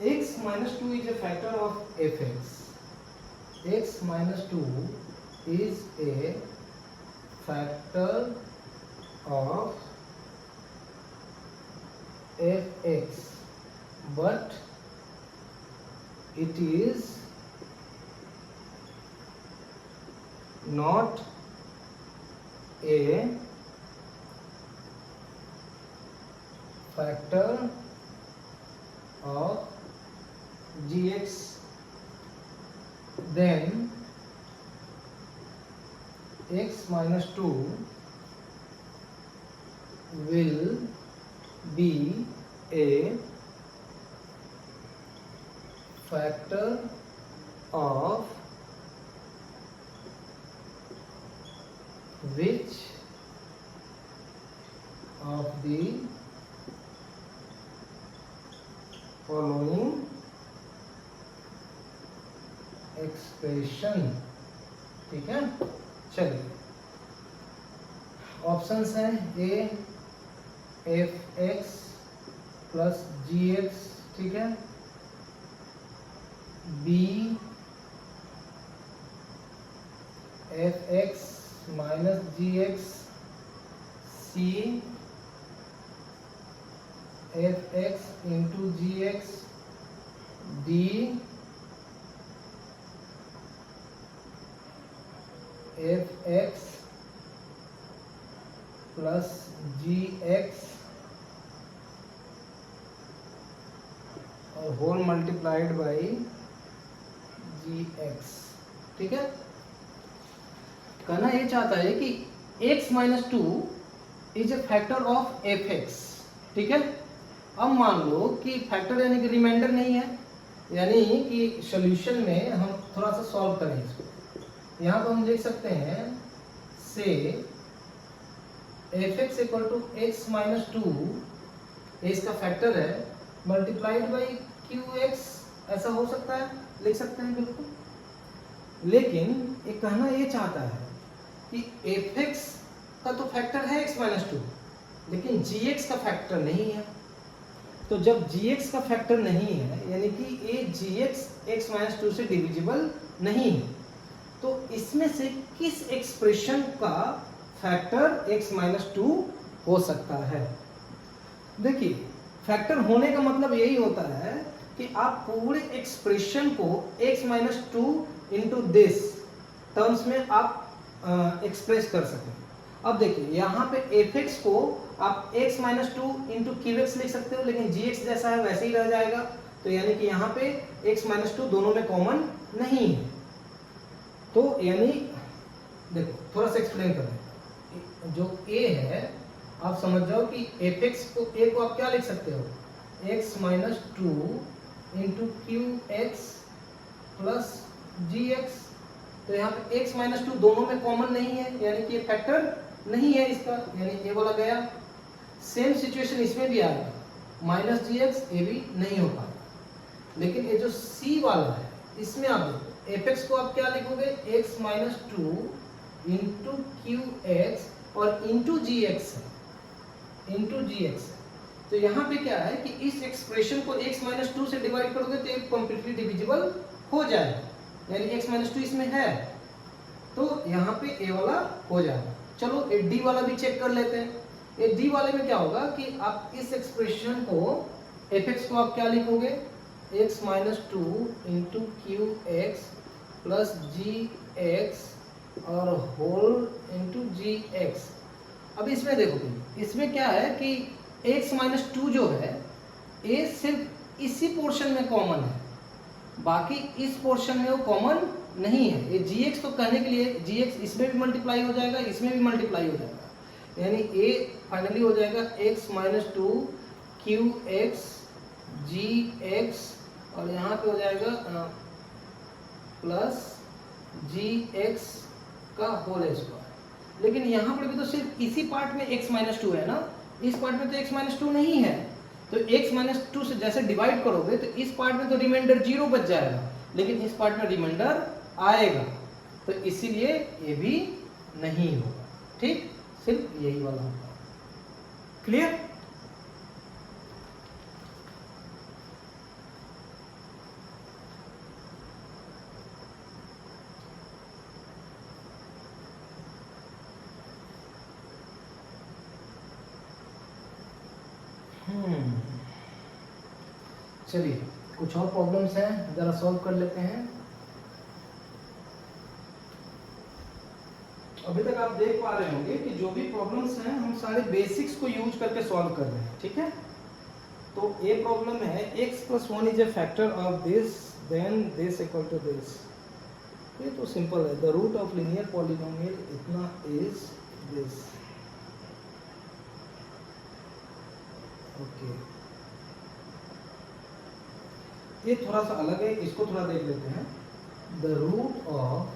x minus 2 is a factor of fx. x minus 2 is a factor of fx, but it is not a factor of gx, then x minus 2 will be a factor of which of the following expression. ठीक है, चलिए options हैं A f x plus g x, ठीक है, B f x minus g x, C f x into g x, D f x plus g x और whole multiplied by g x. ठीक है, कहना ये चाहता है कि x minus two is a factor of f x. ठीक है, अब मान लो कि फैक्टर यानी कि रिमाइंडर नहीं है, यानी कि सॉल्यूशन में हम थोड़ा सा सॉल्व करें इसको। यहाँ पर हम देख सकते हैं से f x equal to x minus two, इसका फैक्टर है, मल्टीप्लाइड बाई क्यू एक्स, ऐसा हो सकता है, लिख सकते हैं बिल्कुल। लेकिन ये कहना ये चाहता है कि एफ एक्स का तो फैक्टर है एक्स माइनस टू, लेकिन जी एक्स का फैक्टर नहीं है। तो जब जी एक्स का फैक्टर नहीं है, यानी कि ये जी एक्स माइनस टू से डिविजिबल नहीं है, तो इसमें से किस एक्सप्रेशन का फैक्टर x माइनस टू हो सकता है? देखिए, फैक्टर होने का मतलब यही होता है कि आप पूरे एक्सप्रेशन को x minus two into this terms में आप एक्सप्रेस कर सकें। अब देखिए, यहाँ पे एफ एक्स को आप x minus two into q x लिख सकते हो, लेकिन जी एक्स जैसा है वैसे ही रह जाएगा। तो यानी कि यहाँ पे x माइनस टू दोनों में कॉमन नहीं है। तो यानी देखो, थोड़ा सा एक्सप्लेन करें। जो a है, आप समझ जाओ कि एफ एक्स को a को आप क्या लिख सकते हो, x minus two into q x plus g x. तो यहाँ पे x माइनस टू दोनों में कॉमन नहीं है, यानी कि ये फैक्टर नहीं है इसका, यानी a वाला गया। सेम सिचुएशन इसमें भी आएगा, माइनस जी एक्स ए भी नहीं हो पाएगा। लेकिन ये जो c वाला है, इसमें आप देखो एफ एक्स को आप क्या लिखोगे, x minus two into q x और इंटू जी एक्स है, इंटू जी एक्स है। तो यहाँ पे क्या है कि इस एक्सप्रेशन को x माइनस टू से डिवाइड करोगे तो ये कंप्लीटली डिविजिबल हो जाएगा, यानी x माइनस टू इसमें है, तो यहाँ पे a वाला हो जाएगा। चलो ए d वाला भी चेक कर लेते हैं। ए d वाले में क्या होगा कि आप इस एक्सप्रेशन को एफ एक्स को आप क्या लिखोगे, x minus two into q x plus g x और होल इंटू जी एक्स। अब इसमें देखो, इसमें क्या है कि x माइनस टू जो है, ये सिर्फ इसी पोर्शन में कॉमन है, बाकी इस पोर्शन में वो कॉमन नहीं है। ये जी एक्स तो कहने के लिए जी एक्स इसमें भी मल्टीप्लाई हो जाएगा, इसमें भी मल्टीप्लाई हो जाएगा, यानी a फाइनली हो जाएगा x minus two q x g x और यहाँ पे हो जाएगा प्लस जी एक्स का होल स्क्वायर। लेकिन यहाँ पर भी तो सिर्फ इसी पार्ट में x माइनस टू है ना, इस पार्ट में तो x माइनस टू नहीं है। तो x माइनस टू से जैसे डिवाइड करोगे तो इस पार्ट में तो रिमाइंडर 0 बच जाएगा, लेकिन इस पार्ट में रिमाइंडर आएगा, तो इसीलिए ये भी नहीं होगा। ठीक, सिर्फ यही वाला होगा। क्लियर? चलिए कुछ और प्रॉब्लम्स हैं, जरा सॉल्व कर लेते हैं। अभी तक आप देख पा रहे होंगे कि जो भी प्रॉब्लम्स हैं हम सारे बेसिक्स को यूज करके सॉल्व कर रहे हैं। ठीक है, तो ए प्रॉब्लम है x + 1 is a factor of this then this equal to this. ये तो सिंपल है, the root of linear polynomial इतना इज दिस। ओके, ये थोड़ा सा अलग है, इसको थोड़ा देख लेते हैं। The root of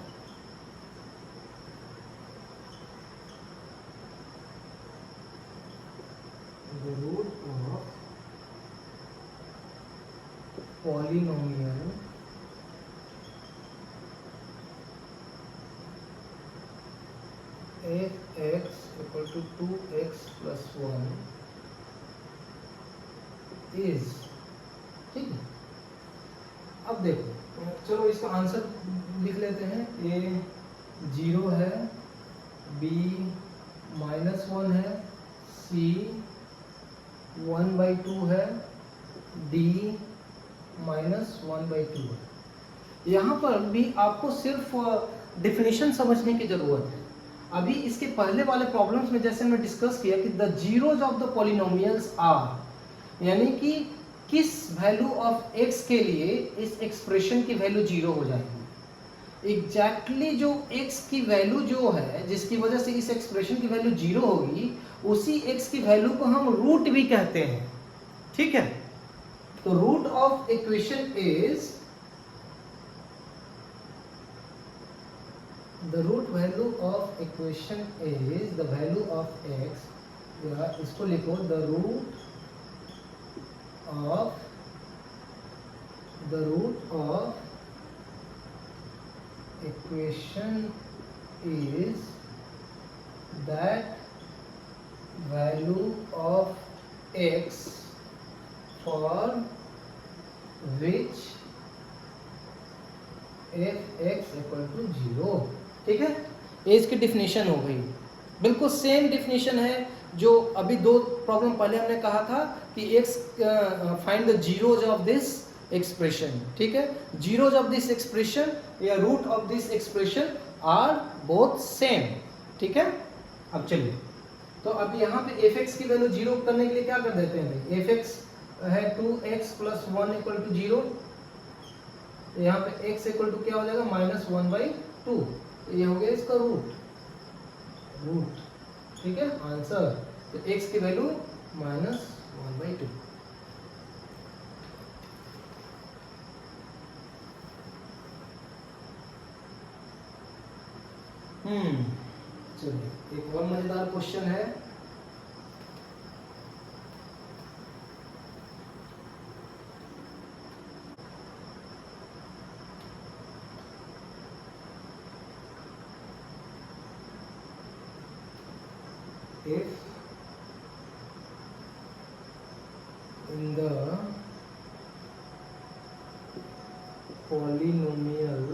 polynomial f(x) = 2x + 1 is, ठीक है। अब देखो, चलो इसका आंसर लिख लेते हैं। a 0 है, b -1 है, c 1/2 है, d -1/2 है। यहाँ पर भी आपको सिर्फ डिफिनीशन समझने की जरूरत है। अभी इसके पहले वाले प्रॉब्लम्स में जैसे हमने डिस्कस किया कि the zeros of the polynomials are, यानी कि किस वैल्यू ऑफ x के लिए इस एक्सप्रेशन की वैल्यू 0 हो जाएगी। एग्जैक्टली जो x की वैल्यू जो है, जिसकी वजह से इस एक्सप्रेशन की वैल्यू 0 होगी, उसी x की वैल्यू को हम रूट भी कहते हैं। ठीक है, तो root of equation is the root value of equation is the value of x, या इसको लिखो the root of equation is that value of x for which f(x) = 0। ठीक है, ये इसकी डिफिनीशन हो गई। बिल्कुल सेम डिफिनीशन है जो अभी दो प्रॉब्लम पहले हमने कहा था कि x find the zeros of this expression. ठीक है, जीरोज ऑफ दिस एक्सप्रेशन या root of this expression are both same. ठीक है, अब चलिए, तो अब यहाँ पे f(x) की वैल्यू 0 करने के लिए क्या कर देते हैं भाई, f(x) है 2x + 1 = 0, यहाँ पे x = क्या हो जाएगा, -1/2, ये हो गया इसका रूट। ठीक है, आंसर, तो x की वैल्यू -1/2। चलिए एक और मजेदार क्वेश्चन है। If in the polynomial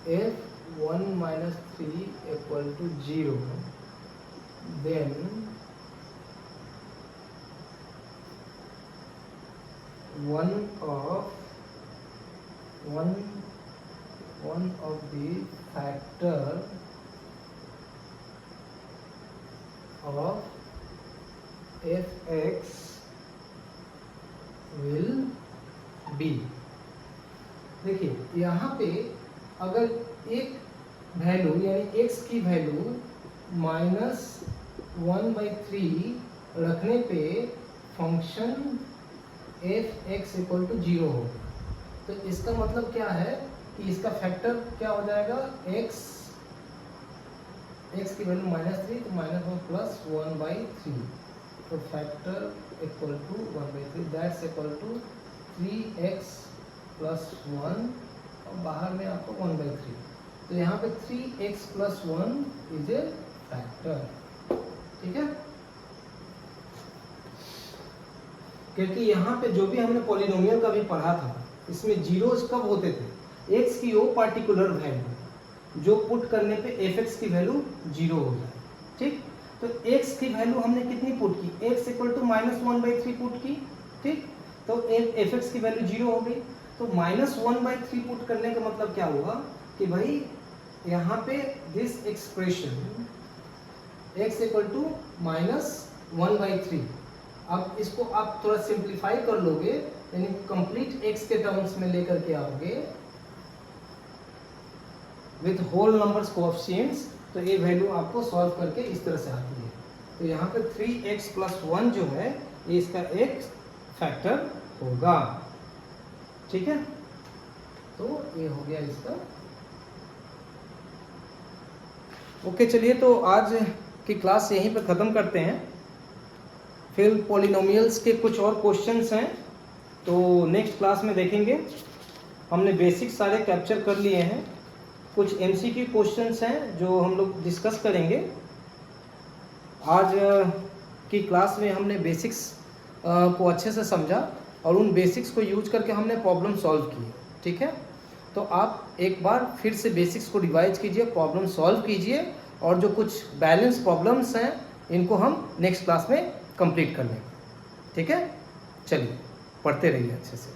f(1 - 3) = 0, then one of the factor of f(x) will be। देखिए यहाँ पे अगर एक वैल्यू यानी x की वैल्यू -1/3 रखने पे फंक्शन f(x) = 0 हो, तो इसका मतलब क्या है कि इसका फैक्टर क्या हो जाएगा, x की वैल्यू -3 तो -1 प्लस 1/3, तो factor equal to 1/3, that's equal to 3x plus 1 और बाहर में आपको 1/3, तो यहाँ पे 3x plus 1 is a factor. ठीक है, क्योंकि यहाँ पे जो भी हमने पॉलिनोमियल का भी पढ़ा था इसमें जीरोस कब होते थे, x की वो पार्टिकुलर वैल्यू जो पुट करने पे fx की वैल्यू 0 हो जाए। ठीक, तो x की वैल्यू हमने कितनी पुट की, x इक्वल टू -1/3 पुट की। ठीक, तो fx की वैल्यू 0 हो गई, तो -1/3 पुट करने का मतलब क्या हुआ कि भाई यहाँ पे this expression x equal to -1/3, अब इसको आप थोड़ा सिंप्लीफाई कर लोगे, यानी कंप्लीट x के टर्म्स में लेकर के आओगे विथ होल नंबर्स कोएफिशिएंट्स, तो ये वैल्यू आपको सॉल्व करके इस तरह से आती है। तो यहाँ पे 3x प्लस 1 जो है ये इसका एक फैक्टर होगा। ठीक है, तो ये हो गया इसका। ओके, चलिए तो आज की क्लास यहीं पे ख़त्म करते हैं। फिर पॉलिनोमियल्स के कुछ और क्वेश्चंस हैं तो नेक्स्ट क्लास में देखेंगे। हमने बेसिक सारे कैप्चर कर लिए हैं, कुछ एमसीक्यू क्वेश्चंस हैं जो हम लोग डिस्कस करेंगे। आज की क्लास में हमने बेसिक्स को अच्छे से समझा और उन बेसिक्स को यूज करके हमने प्रॉब्लम सॉल्व किए। ठीक है, तो आप एक बार फिर से बेसिक्स को रिवाइज कीजिए, प्रॉब्लम सॉल्व कीजिए और जो कुछ बैलेंस प्रॉब्लम्स हैं इनको हम नेक्स्ट क्लास में कंप्लीट कर लेंगे। ठीक है, चलिए पढ़ते रहिए अच्छे से।